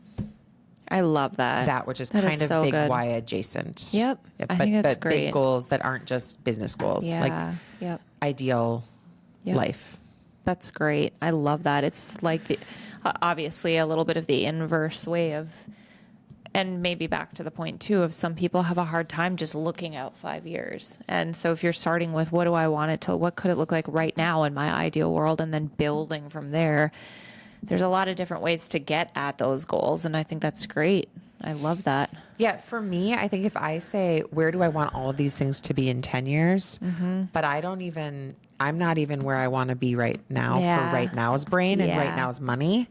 I love that. which is That kind is of so big good. Y adjacent. Yep. I think that's great. Big goals that aren't just business goals, like ideal life. That's great. I love that. It's like obviously a little bit of the inverse way of, and maybe back to the point too of some people have a hard time just looking out 5 years. And so if you're starting with what could it look like right now in my ideal world, and then building from there, there's a lot of different ways to get at those goals. And I think that's great. I love that. Yeah. For me, I think if I say, where do I want all of these things to be in 10 years, but I'm not even where I want to be right now for right now's brain and right now's money.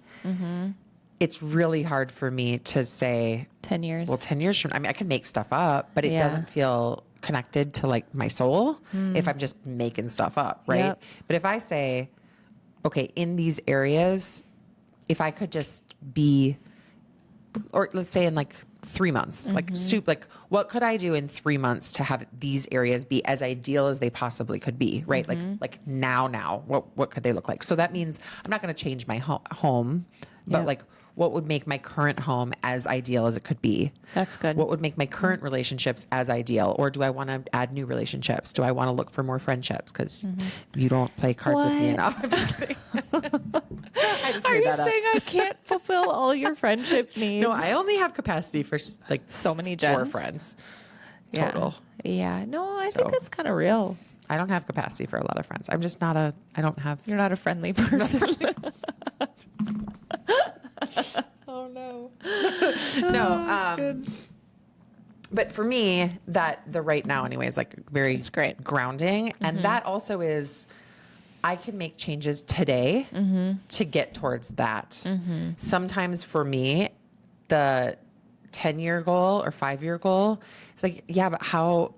It's really hard for me to say 10 years. Well, 10 years from, I mean, I can make stuff up, but it doesn't feel connected to like my soul if I'm just making stuff up. Right. Yep. But if I say, okay, in these areas, if I could just be, or let's say in like 3 months, like like what could I do in 3 months to have these areas be as ideal as they possibly could be, right? Like now, what could they look like? So that means I'm not going to change my home, but Yep. like what would make my current home as ideal as it could be? That's good. What would make my current relationships as ideal? Or do I want to add new relationships? Do I want to look for more friendships? Because you don't play cards with me What? enough. I'm just kidding. I just Are made you that up. saying I can't fulfill all your friendship needs? No, I only have capacity for like So many 4 gens. friends Yeah. total. Yeah. No, I So- think that's kind of real. I don't have capacity for a lot of friends. I'm just not I don't have. You're not a friendly person. Oh no. No. But for me, the right now anyway is like very It's great. grounding. And that also is, I can make changes today to get towards that. Sometimes for me, the 10-year goal or 5-year goal, it's like, yeah, but how,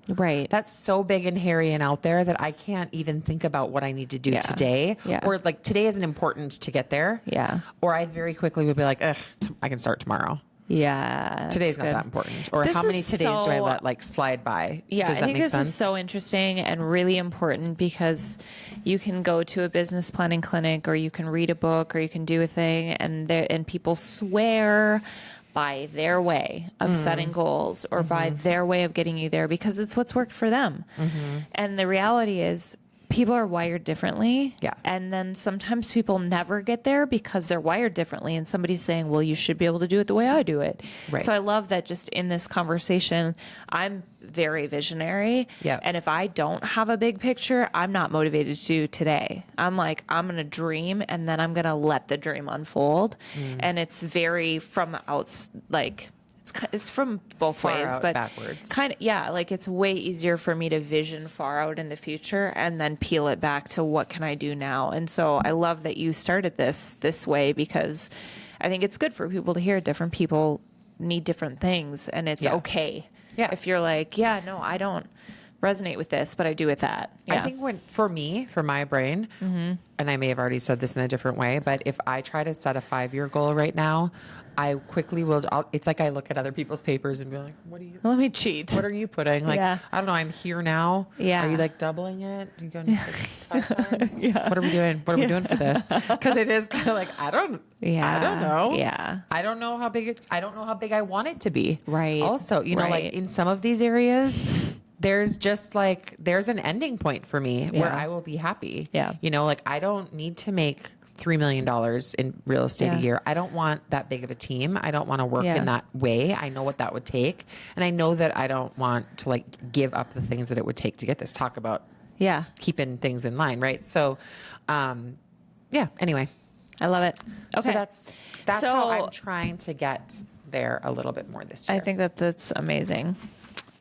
Right. that's so big and hairy and out there that I can't even think about what I need to do Yeah. today. Yeah. Or like today isn't important to get there. Yeah. Or I very quickly would be like, ugh, I can start tomorrow. Yeah. Today's that's not good. that important. Or This how many is todays do I so- let like slide by? Yeah, Does I that think make this sense? is so interesting and really important because you can go to a business planning clinic or you can read a book or you can do a thing and people swear by their way of setting goals or by their way of getting you there because it's what's worked for them. And the reality is people are wired differently. Yeah. And then sometimes people never get there because they're wired differently. And somebody's saying, well, you should be able to do it the way I do it. Right. So I love that just in this conversation, I'm very visionary. Yeah. And if I don't have a big picture, I'm not motivated to today. I'm like, I'm going to dream and then I'm going to let the dream unfold. And it's very from like, it's from both Far ways, out but backwards. kind of, yeah, like it's way easier for me to vision far out in the future and then peel it back to what can I do now. And so I love that you started this way because I think it's good for people to hear different people need different things and it's Yeah. okay. Yeah. If you're like, yeah, no, I don't resonate with this, but I do with that. Yeah. I think for my brain, and I may have already said this in a different way, but if I try to set a 5-year goal right now, I quickly will. It's like I look at other people's papers and be like, Let me cheat. what are you putting? Like, Yeah. I don't know. I'm here now. Yeah. Are you like doubling it? Are you going like 5 times? Yeah. What are we doing? What are we doing for this? Because it is kind of like, I don't know. Yeah. I don't know how big I want it to be. Right. Also, like Right. in some of these areas, there's an ending point for me where Yeah. I will be happy. Yeah. Like I don't need to make $3 million in real estate Yeah. a year. I don't want that big of a team. I don't want to work Yeah. in that way. I know what that would take. And I know that I don't want to like give up the things that it would take to get this. Talk about Yeah. keeping things in line. Right. So, yeah, anyway. I love it. Okay. So that's So- how I'm trying to get there a little bit more this year. I think that's amazing.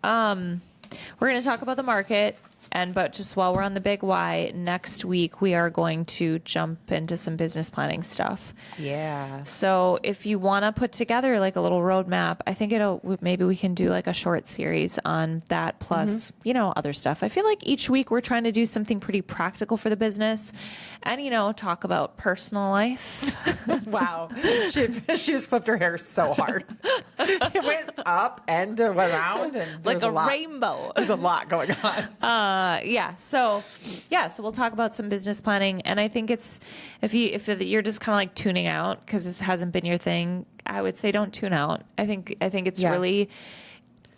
We're going to talk about the market. But just while we're on the big why, next week we are going to jump into some business planning stuff. Yeah. So if you want to put together like a little roadmap, I think maybe we can do like a short series on that plus, other stuff. I feel like each week we're trying to do something pretty practical for the business and, talk about personal life. Wow. She just flipped her hair so hard. It went up and around and like there's a lot. rainbow. There's a lot going on. So we'll talk about some business planning. And I think if you're just kind of like tuning out because this hasn't been your thing, I would say don't tune out. I think it's really,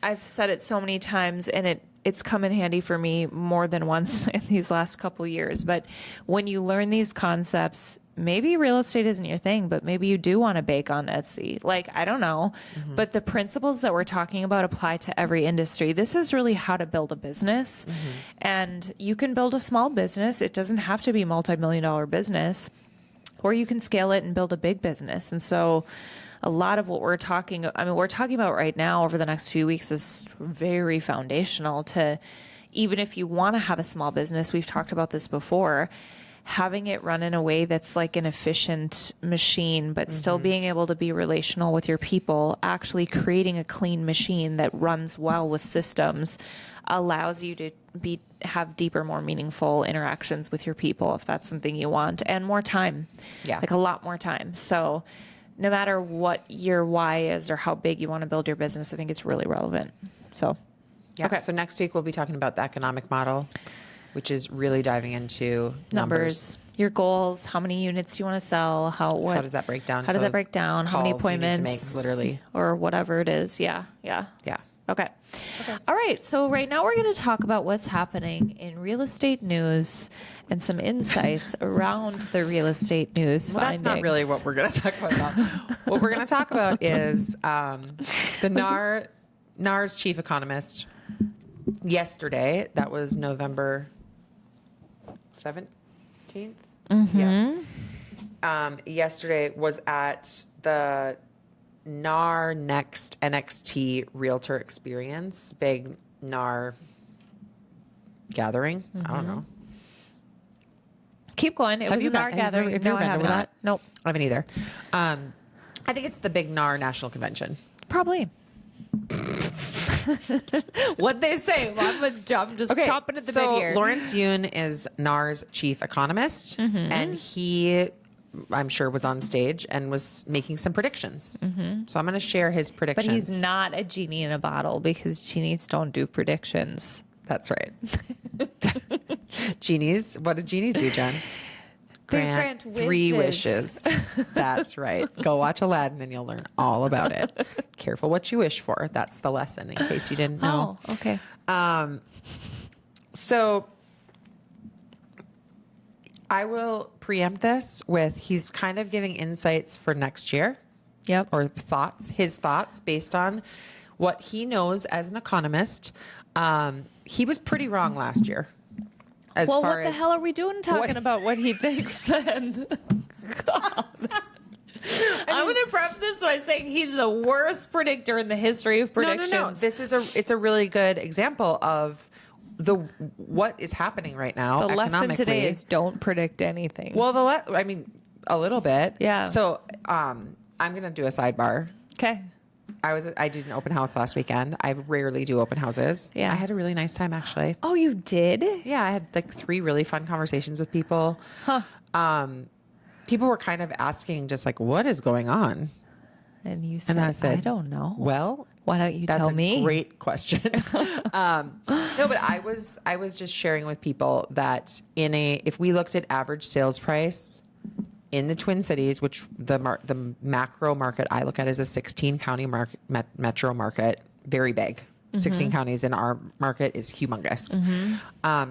I've said it so many times and it's come in handy for me more than once in these last couple years. But when you learn these concepts, maybe real estate isn't your thing, but maybe you do want to bake on Etsy. Like, I don't know. Mm-hmm. But the principles that we're talking about apply to every industry. This is really how to build a business. Mm-hmm. And you can build a small business. It doesn't have to be a multi-million-dollar business. Or you can scale it and build a big business. And so a lot of what we're talking about right now over the next few weeks is very foundational to, even if you want to have a small business, we've talked about this before, having it run in a way that's like an efficient machine, but still being able to be relational with your people, actually creating a clean machine that runs well with systems allows you to have deeper, more meaningful interactions with your people if that's something you want, and more time. Yeah. Like a lot more time. So no matter what your why is or how big you want to build your business, I think it's really relevant. So, Yeah. okay. So next week we'll be talking about the economic model, which is really diving into numbers. Your goals, how many units you want to sell, How does that break down? how does that break down, how many calls you need to appointments, make, literally. or whatever it is. Yeah. Okay. All right. So right now we're going to talk about what's happening in real estate news and some insights around the real estate news Well, findings. that's not really what we're going to talk about. What we're going to talk about is the NAR's chief economist yesterday. That was November 17th. Yeah. Yesterday was at the NAR Next NXT Realtor Experience, big NAR gathering. I don't know. Keep going. It was an art gathering. Have you No, ever I been have to not. that? Nope. I haven't either. I think it's the big NAR National Convention. Probably. What they say. Well, I'm just chopping at the bit here. Lawrence Yoon is NAR's chief economist, and he, I'm sure, was on stage and was making some predictions. So I'm going to share his predictions. But he's not a genie in a bottle because genies don't do predictions. That's right. Genies. What do genies do, Jen? Grant 3 wishes. That's right. Go watch Aladdin and you'll learn all about it. Careful what you wish for. That's the lesson in case you didn't know. Oh, okay. So I will preempt this with he's kind of giving insights for next year. Yep. Or his thoughts based on what he knows as an economist. He was pretty wrong last year. What the hell are we doing talking about what he thinks then? God. I'm going to prep this by saying he's the worst predictor in the history of predictions. No. It's a really good example of what is happening right now. The lesson today is don't predict anything. Well, a little bit. Yeah. So, I'm going to do a sidebar. Okay. I did an open house last weekend. I rarely do open houses. Yeah. I had a really nice time, actually. Oh, you did? Yeah, I had like 3 really fun conversations with people. Huh. People were kind of asking just like, what is going on? And you said, And I said, I don't know. Well, why don't you tell me? That's a great question. No, but I was just sharing with people that if we looked at average sales price in the Twin Cities, which the macro market I look at is a 16 county metro market, very big. 16 counties in our market is humongous.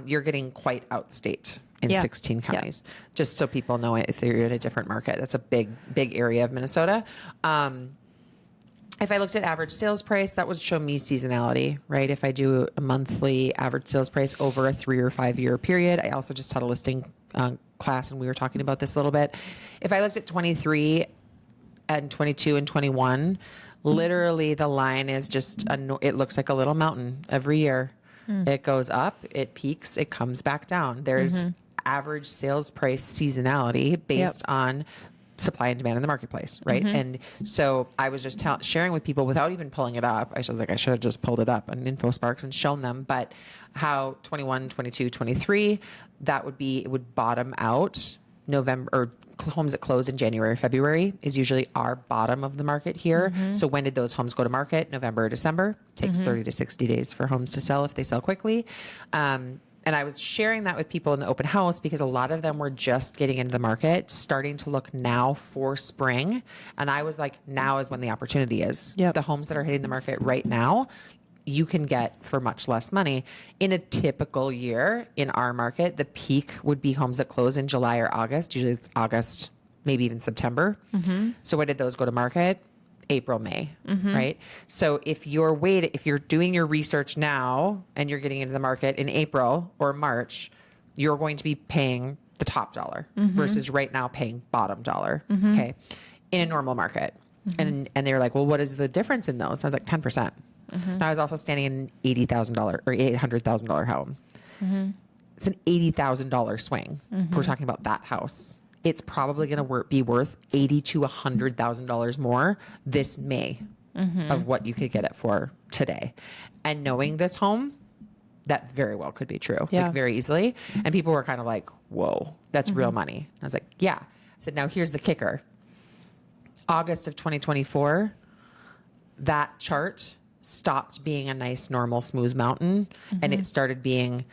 You're getting quite outstate in 16 counties. Just so people know it, if they're in a different market, that's a big area of Minnesota. If I looked at average sales price, that would show me seasonality, right? If I do a monthly average sales price over a 3 or 5 year period, I also just taught a listing class and we were talking about this a little bit. If I looked at 23 and 22 and 21, literally the line is just, it looks like a little mountain every year. It goes up, it peaks, it comes back down. There's average sales price seasonality based on supply and demand in the marketplace, right? And so I was just sharing with people without even pulling it up. I was like, I should have just pulled it up on InfoSparks and shown them, but how 21, 22, 23, it would bottom out November, or homes that close in January or February is usually our bottom of the market here. So when did those homes go to market? November or December? Takes 30 to 60 days for homes to sell if they sell quickly. And I was sharing that with people in the open house because a lot of them were just getting into the market, starting to look now for spring. And I was like, now is when the opportunity is. Yep. The homes that are hitting the market right now, you can get for much less money. In a typical year in our market, the peak would be homes that close in July or August. Usually it's August, maybe even September. So when did those go to market? April, May, right? So if you're doing your research now and you're getting into the market in April or March, you're going to be paying the top dollar versus right now paying bottom dollar. Okay. In a normal market. And they were like, well, what is the difference in those? And I was like, 10%. And I was also standing in an $80,000 or $800,000 home. It's an $80,000 swing. We're talking about that house. It's probably going to be worth $80,000 to $100,000 more this May of what you could get it for today. And knowing this home, that very well could be true, like very easily. And people were kind of like, whoa, that's real money. I was like, yeah. I said, now here's the kicker. August of 2024, that chart stopped being a nice, normal, smooth mountain, and it started being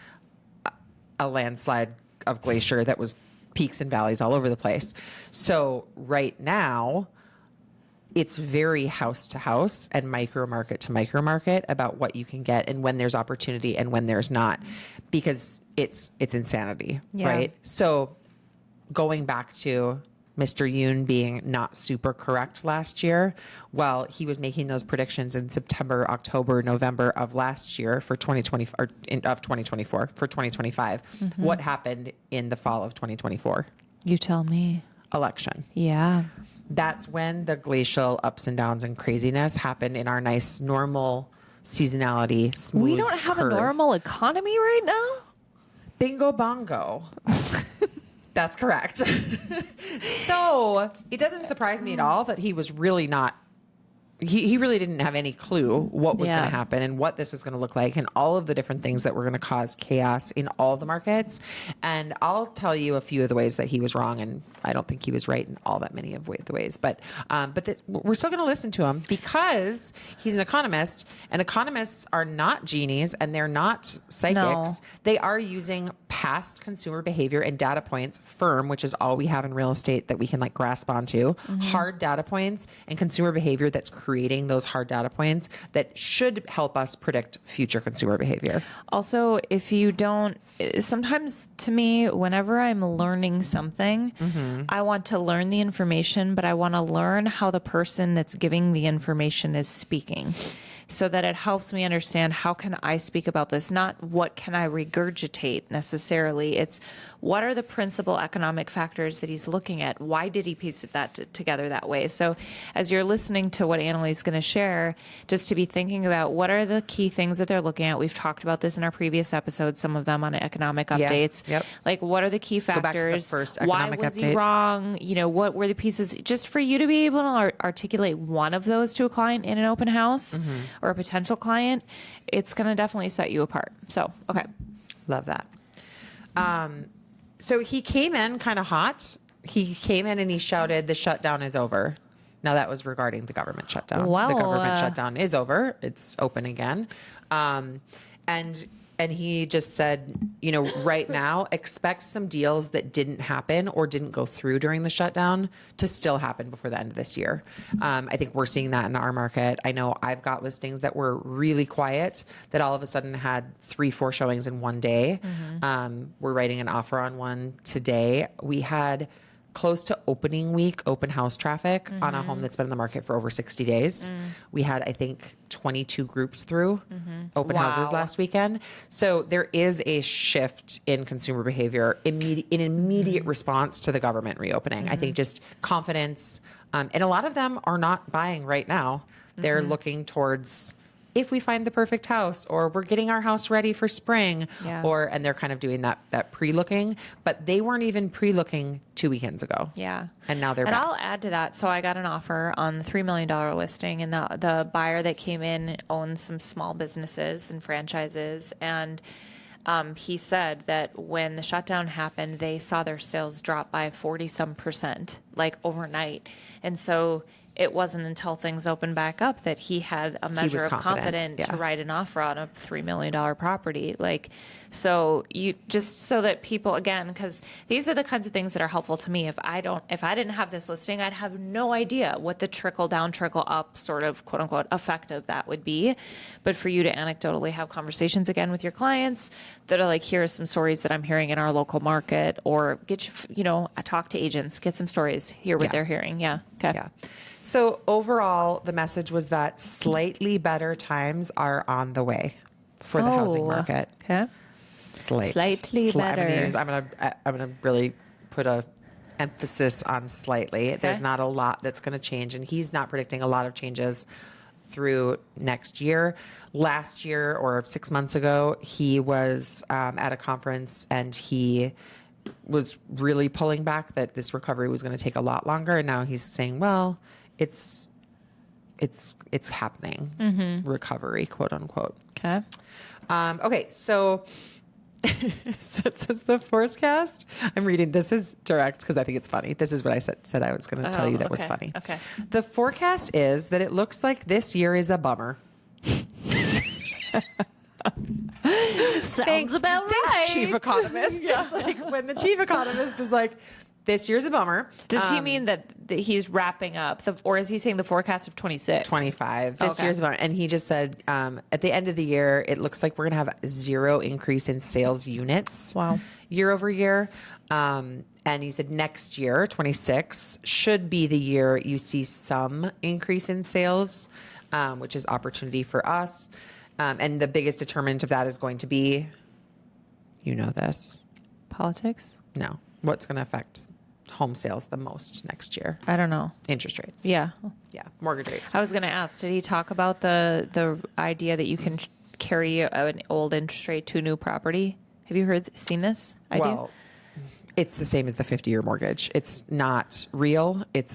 a landslide of glacier that was peaks and valleys all over the place. So right now, it's very house to house and micro market to micro market about what you can get and when there's opportunity and when there's not, because it's insanity, right? So going back to Mr. Yoon being not super correct last year, well, he was making those predictions in September, October, November of last year for 2020 or of 2024 for 2025. What happened in the fall of 2024? You tell me. Election. Yeah. That's when the glacial ups and downs and craziness happened in our nice, normal seasonality, smooth We don't have curve. a normal economy right now. Bingo bongo. That's correct. So it doesn't surprise me at all that he was really not, he really didn't have any clue what was going to happen and what this was going to look like and all of the different things that were going to cause chaos in all the markets. And I'll tell you a few of the ways that he was wrong, and I don't think he was right in all that many of the ways. But we're still going to listen to him because he's an economist, and economists are not genies and they're not psychics. No. They are using past consumer behavior and data points, firm, which is all we have in real estate that we can like grasp onto, hard data points and consumer behavior that's creating those hard data points that should help us predict future consumer behavior. Also, if you don't, sometimes to me, whenever I'm learning something, I want to learn the information, but I want to learn how the person that's giving the information is speaking, so that it helps me understand how can I speak about this, not what can I regurgitate necessarily. It's what are the principal economic factors that he's looking at? Why did he piece that together that way? So as you're listening to what Annalie's going to share, just to be thinking about what are the key things that they're looking at. We've talked about this in our previous episodes, some of them on economic updates. Yep. Like what are the key factors? Go back to the first Why economic was he update. wrong? You know, what were the pieces? Just for you to be able to articulate one of those to a client in an open house or a potential client, it's going to definitely set you apart. So, okay. Love that. So he came in kind of hot. He came in and he shouted, "The shutdown is over." Now that was regarding the government shutdown. Wow. The government shutdown is over. It's open again. And he just said, you know, right now, expect some deals that didn't happen or didn't go through during the shutdown to still happen before the end of this year. I think we're seeing that in our market. I know I've got listings that were really quiet that all of a sudden had 3-4 showings in one day. We're writing an offer on one today. We had close to opening week open house traffic on a home that's been in the market for over 60 days. We had, I think, 22 groups through open houses last weekend. So there is a shift in consumer behavior in immediate response to the government reopening. I think just confidence. And a lot of them are not buying right now. They're looking towards if we find the perfect house, or we're getting our house ready for spring, and they're kind of doing that pre-looking, but they weren't even pre-looking 2 weekends ago. Yeah. And now they're back. back. I'll add to that. So I got an offer on the $3 million listing, and the buyer that came in owns some small businesses and franchises. And he said that when the shutdown happened, they saw their sales drop by 40-some%, like overnight. And so it wasn't until things opened back up that he had a measure of confidence to write an offer on a $3 million property. Like, so you just so that people, again, because these are the kinds of things that are helpful to me. If I didn't have this listing, I'd have no idea what the trickle down, trickle up sort of quote unquote effect of that would be. But for you to anecdotally have conversations again with your clients that are like, here are some stories that I'm hearing in our local market, or talk to agents, get some stories, hear what they're hearing. Yeah. Okay. Yeah. So overall, the message was that slightly better times are on the way for the housing market. Okay. Slightly better. I'm gonna really put a emphasis on slightly. Okay. There's not a lot that's going to change, and he's not predicting a lot of changes through next year. Last year or 6 months ago, he was at a conference and he was really pulling back that this recovery was going to take a lot longer, and now he's saying, well, it's happening. Recovery, quote unquote. Okay. Okay. So So it says the forecast. I'm reading. This is direct because I think it's funny. This is what I said I was going to tell you that was funny. Okay. The forecast is that it looks like this year is a bummer. Sounds about right. Thanks, chief economist. Yeah. It's like when the chief economist is like, this year's a bummer. Does he mean that he's wrapping up, or is he saying the forecast of 26? 25. This Okay. year's a bummer. And he just said, at the end of the year, it looks like we're going to have 0 increase in sales units. Wow. Year over year. And he said next year, 26, should be the year you see some increase in sales, which is opportunity for us. And the biggest determinant of that is going to be, you know this. Politics? No. What's going to affect home sales the most next year? I don't know. Interest rates. Yeah. Yeah. Mortgage rates. I was going to ask, did he talk about the idea that you can carry an old interest rate to a new property? Have you seen this idea? Well, it's the same as the 50-year mortgage. It's not real. It's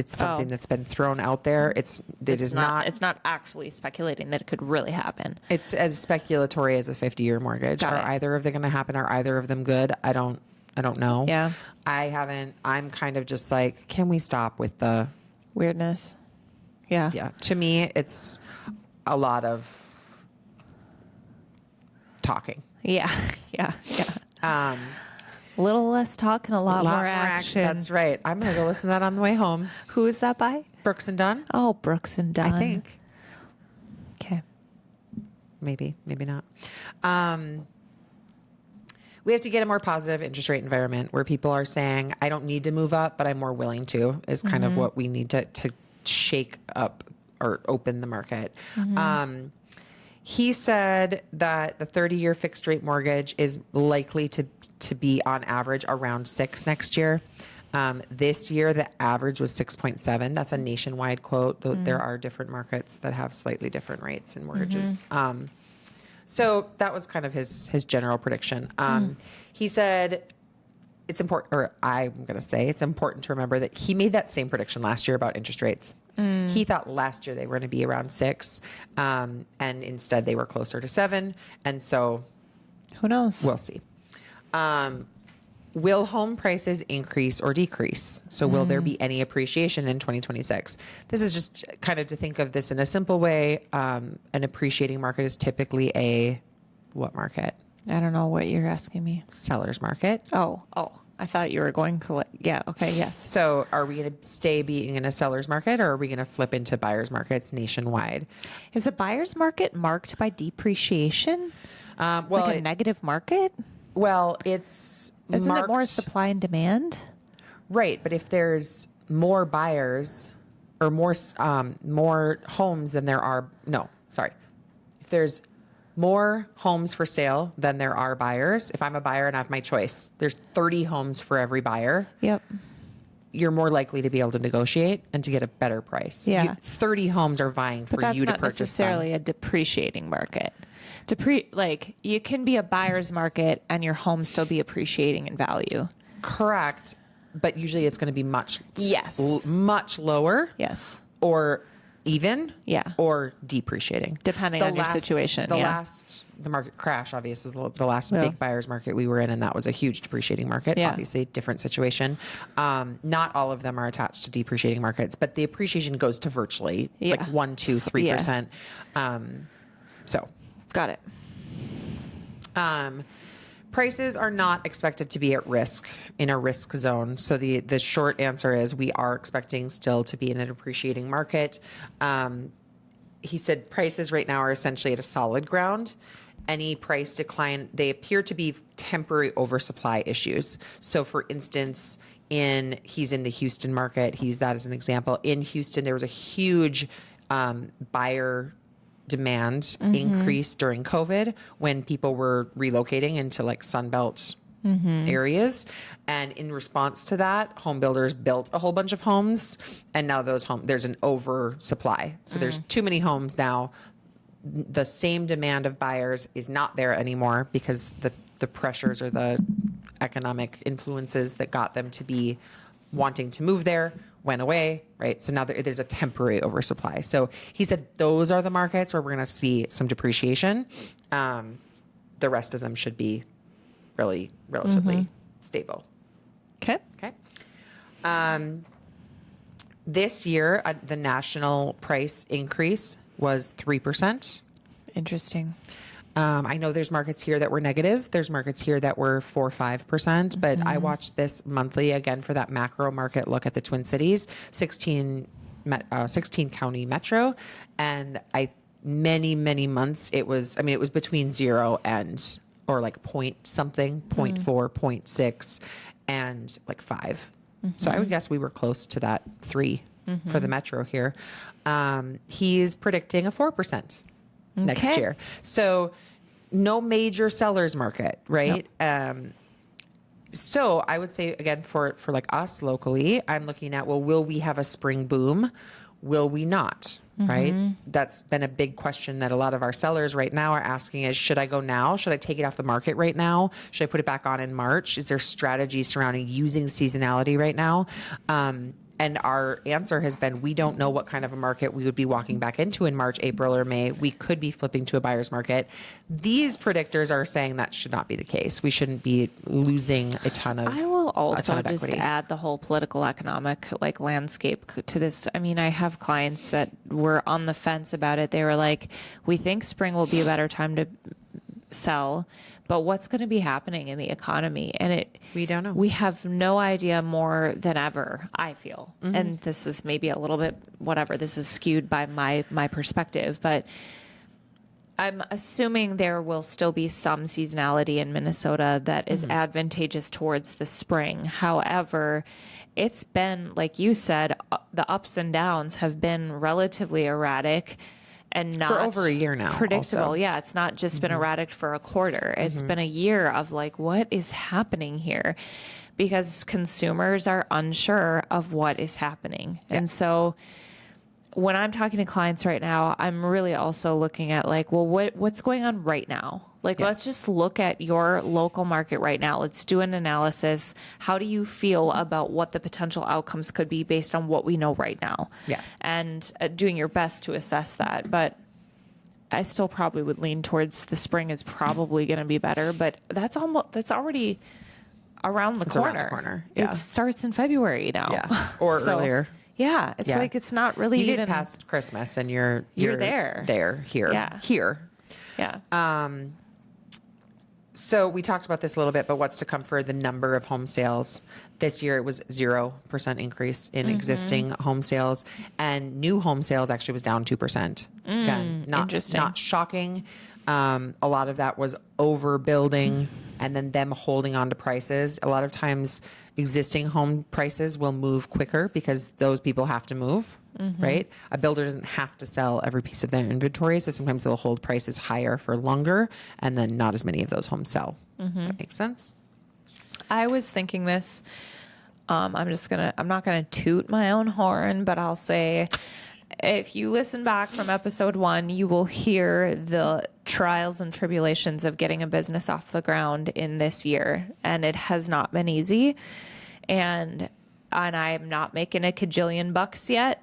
something that's been thrown out there. It's not actually speculating that it could really happen. It's as speculatory as a 50-year mortgage. Got Are it. either of them going to happen? Are either of them good? I don't know. Yeah. I'm kind of just like, can we stop with the Weirdness. Yeah. yeah. To me, it's a lot of talking. Yeah. Yeah. Yeah. Um, A little less talk and a lot more action. That's right. I'm going to go listen to that on the way home. Who is that by? Brooks and Dunn, Oh, Brooks and Dunn. I think. Okay. Maybe not. We have to get a more positive interest rate environment where people are saying, I don't need to move up, but I'm more willing to, is kind of what we need to shake up or open the market. He said that the 30-year fixed rate mortgage is likely to be on average around 6 next year. This year, the average was 6.7. That's a nationwide quote, though there are different markets that have slightly different rates and mortgages. So that was kind of his general prediction. He said it's important, or I'm going to say it's important to remember that he made that same prediction last year about interest rates. He thought last year they were going to be around 6, and instead they were closer to 7. And so Who knows? we'll see. Will home prices increase or decrease? So will there be any appreciation in 2026? This is just kind of to think of this in a simple way. An appreciating market is typically a what market? I don't know what you're asking me. Seller's market. Oh. I thought you were going to yeah. Okay. Yes. So are we going to stay being in a seller's market, or are we going to flip into buyer's markets nationwide? Is a buyer's market marked by depreciation? Well, Like a negative market? it's Isn't it more marked- supply and demand? Right, but if there's more buyers or more homes than there are, if there's more homes for sale than there are buyers, if I'm a buyer and I have my choice, there's 30 homes for every buyer, Yep. you're more likely to be able to negotiate and to get a better price. Yeah. 30 homes are vying for But that's you to not purchase necessarily a depreciating market. Like you can be a buyer's market and your home still be appreciating in value. them. Correct, but usually it's going to be much lower. Yes. Or even, Yeah. or depreciating, Depending on your situation, yeah. The market crash obviously was the last Yeah. big buyer's market we were in, and that was a huge depreciating market. Yeah. Obviously, different situation. Not all of them are attached to depreciating markets, but the appreciation goes to virtually like 1%, 2%, 3%. So, Got it. prices are not expected to be at risk in a risk zone. So the short answer is we are expecting still to be in an appreciating market. He said prices right now are essentially at a solid ground. Any price decline, they appear to be temporary oversupply issues. So for instance, he's in the Houston market. He used that as an example. In Houston, there was a huge buyer demand increase during COVID when people were relocating into like Sunbelt areas. And in response to that, home builders built a whole bunch of homes. And now there's an oversupply. So there's too many homes now. The same demand of buyers is not there anymore because the pressures or the economic influences that got them to be wanting to move there went away, right? So now there's a temporary oversupply. So he said those are the markets where we're going to see some depreciation. The rest of them should be really relatively stable. Okay. Okay. This year, the national price increase was 3%. Interesting. I know there's markets here that were negative. There's markets here that were 4-5%, but I watched this monthly again for that macro market look at the Twin Cities, 16 county metro. And many months, it was between 0 and, or like point something, 0.4, 0.6, and like 5. So I would guess we were close to that 3 for the metro here. He's predicting a 4% next year. So no major seller's market, right? Nope. So I would say again, for like us locally, I'm looking at, well, will we have a spring boom? Will we not? Right? That's been a big question that a lot of our sellers right now are asking is, should I go now? Should I take it off the market right now? Should I put it back on in March? Is there strategy surrounding using seasonality right now? And our answer has been, we don't know what kind of a market we would be walking back into in March, April, or May. We could be flipping to a buyer's market. These predictors are saying that should not be the case. We shouldn't be losing a ton of I will also just equity. add the whole political economic like landscape to this. I mean, I have clients that were on the fence about it. They were like, we think spring will be a better time to sell, but what's going to be happening in the economy? And we don't know. We have no idea more than ever, I feel. And this is maybe a little bit whatever. This is skewed by my perspective, but I'm assuming there will still be some seasonality in Minnesota that is advantageous towards the spring. However, it's been, like you said, the ups and downs have been relatively erratic and not for over a year now. Predictable. Also. Yeah, it's not just been erratic for a quarter. It's been a year of like, what is happening here? Because consumers are unsure of what is happening. Yeah. And so when I'm talking to clients right now, I'm really also looking at like, well, what's going on right now? Like, let's just look at your local market right now. Let's do an analysis. How do you feel about what the potential outcomes could be based on what we know right now? Yeah. And doing your best to assess that. But I still probably would lean towards the spring is probably going to be better. But that's already around the corner. Around the corner. Yeah. It starts in February now. Yeah. Or earlier. Yeah. It's like, it's not really you even get past Christmas and you're there. Here. Yeah. Here. Yeah. So we talked about this a little bit, but what's to come for the number of home sales? This year it was 0% increase in existing home sales, and new home sales actually was down 2%. Again, not shocking. A lot of that was overbuilding and then them holding on to prices. A lot of times existing home prices will move quicker because those people have to move. Right? A builder doesn't have to sell every piece of their inventory. So sometimes they'll hold prices higher for longer and then not as many of those homes sell. That makes sense? I was thinking this, I'm not going to toot my own horn, but I'll say, if you listen back from episode 1, you will hear the trials and tribulations of getting a business off the ground in this year. And it has not been easy. And I'm not making a cajillion bucks yet.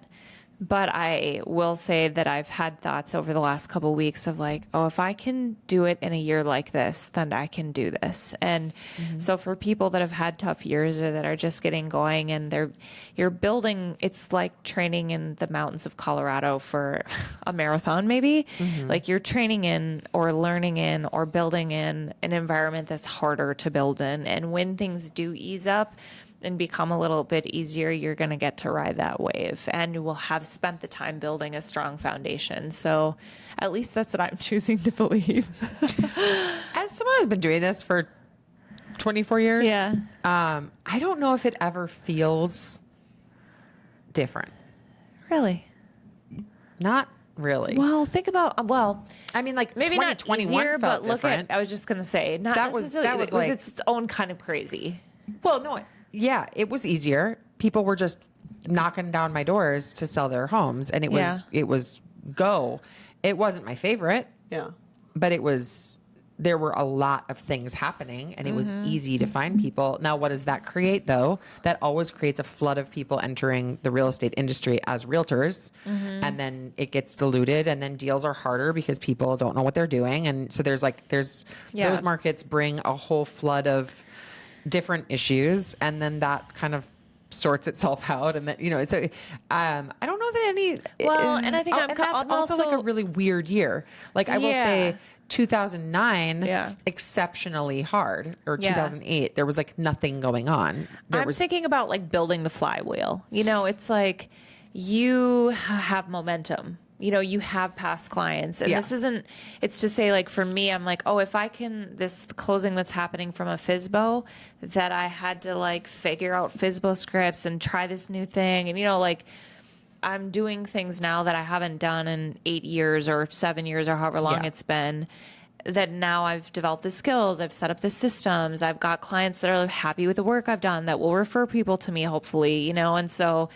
But I will say that I've had thoughts over the last couple of weeks of like, oh, if I can do it in a year like this, then I can do this. And so for people that have had tough years or that are just getting going and you're building, it's like training in the mountains of Colorado for a marathon, maybe. Like you're training in or learning in or building in an environment that's harder to build in. And when things do ease up and become a little bit easier, you're going to get to ride that wave and you will have spent the time building a strong foundation. So at least that's what I'm choosing to believe. As someone who's been doing this for 24 years, I don't know if it ever feels different. Really? Not really. Well, think about, I mean, like maybe not 2021 easier, felt but look different. at, I was just going to say, not necessarily, that was it was like, its own kind of crazy. Well, no, yeah, it was easier. People were just knocking down my doors to sell their homes, and it was go. It wasn't my favorite, Yeah, but it was there were a lot of things happening and it was easy to find people. Now, what does that create though? That always creates a flood of people entering the real estate industry as realtors. And then it gets diluted and then deals are harder because people don't know what they're doing. And so there's those markets bring a whole flood of different issues. And then that kind of sorts itself out. And then, so I don't know that any, and I think and that's also like a really weird year. Like I will say, 2009, exceptionally hard, or 2008, there was like nothing going on. I'm thinking about like building the flywheel. It's like you have momentum. You have past clients, and this isn't, it's to say like for me, I'm like, oh, if I can, this closing that's happening from a FSBO that I had to like figure out FSBO scripts and try this new thing. And, like, I'm doing things now that I haven't done in 8 years or 7 years or however long it's been, that now I've developed the skills. I've set up the systems. I've got clients that are happy with the work I've done that will refer people to me, hopefully, and so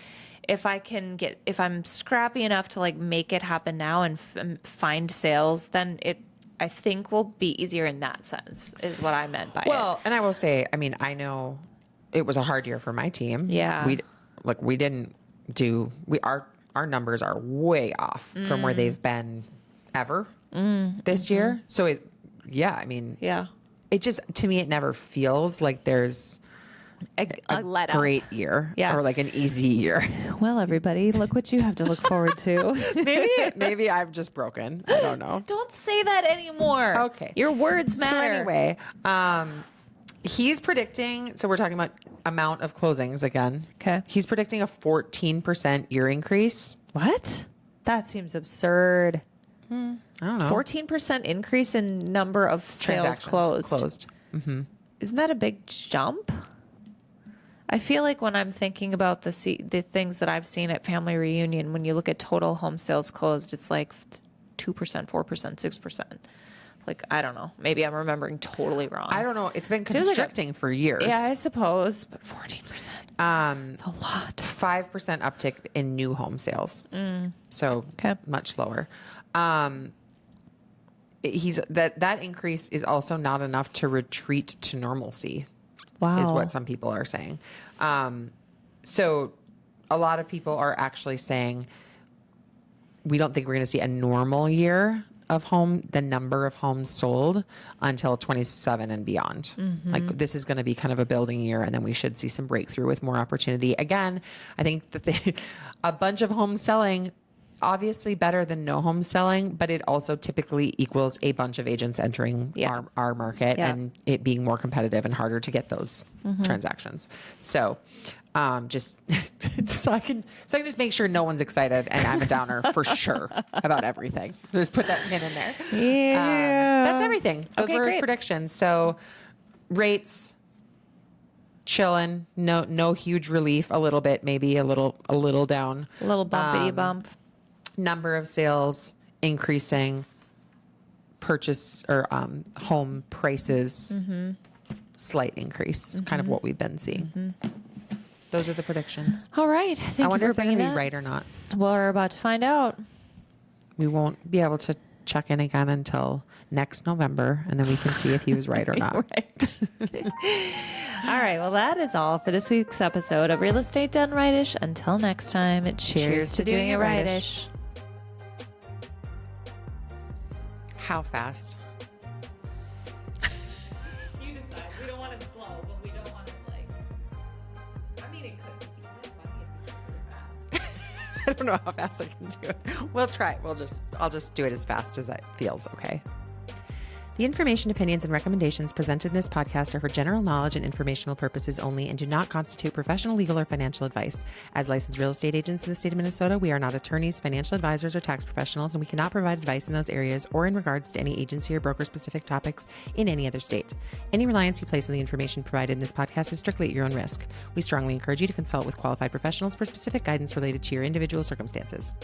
if I'm scrappy enough to like make it happen now and find sales, then I think will be easier in that sense is what I meant by it. Well, and I will say, I know it was a hard year for my team. Yeah. Our numbers are way off from where they've been ever this year. So it just, to me, it never feels like there's a great year or like an easy year. Well, everybody, look what you have to look forward to. maybe I've just broken. I don't know. Don't say that anymore. Okay. Your words matter. So anyway, he's predicting, so we're talking about amount of closings again. Okay. He's predicting a 14% year increase. What? That seems absurd. I don't know. 14% increase in number of sales closed. Mm-hmm. Isn't that a big jump? I feel like when I'm thinking about the things that I've seen at family reunion, when you look at total home sales closed, it's like 2%, 4%, 6%. Like, I don't know. Maybe I'm remembering totally wrong. I don't know. It's been constricting for years. Yeah, I suppose. But 14%. It's a lot. 5% uptick in new home sales. So much lower. That increase is also not enough to retreat to normalcy. Wow. Is what some people are saying. So a lot of people are actually saying we don't think we're going to see a normal year of the number of homes sold until 27 and beyond. Like this is going to be kind of a building year, and then we should see some breakthrough with more opportunity. Again, I think that a bunch of homes selling, obviously better than no home selling, but it also typically equals a bunch of agents entering our market and it being more competitive and harder to get those transactions. So just so I can just make sure no one's excited and I'm a downer for sure about everything. Just put that pin in there. Yeah. That's everything. Those were his predictions. So rates chilling, no huge relief, a little bit, maybe a little down. A little bumpity bump. Number of sales increasing, purchase or home prices, slight increase, kind of what we've been seeing. Those are the predictions. All right. I wonder if they're going to be right or not. Well, we're about to find out. We won't be able to check in again until next November, and then we can see if he was right or not. Right. All right. Well, that is all for this week's episode of Real Estate Done Rightish. Until next time, cheers to doing it rightish. How fast? You decide. We don't want it slow, but we don't want it I mean, it could be really fast. I don't know how fast I can do it. We'll try. I'll just do it as fast as it feels. Okay. The information, opinions, and recommendations presented in this podcast are for general knowledge and informational purposes only and do not constitute professional, legal, or financial advice. As licensed real estate agents in the state of Minnesota, we are not attorneys, financial advisors, or tax professionals, and we cannot provide advice in those areas or in regards to any agency or broker-specific topics in any other state. Any reliance you place on the information provided in this podcast is strictly at your own risk. We strongly encourage you to consult with qualified professionals for specific guidance related to your individual circumstances.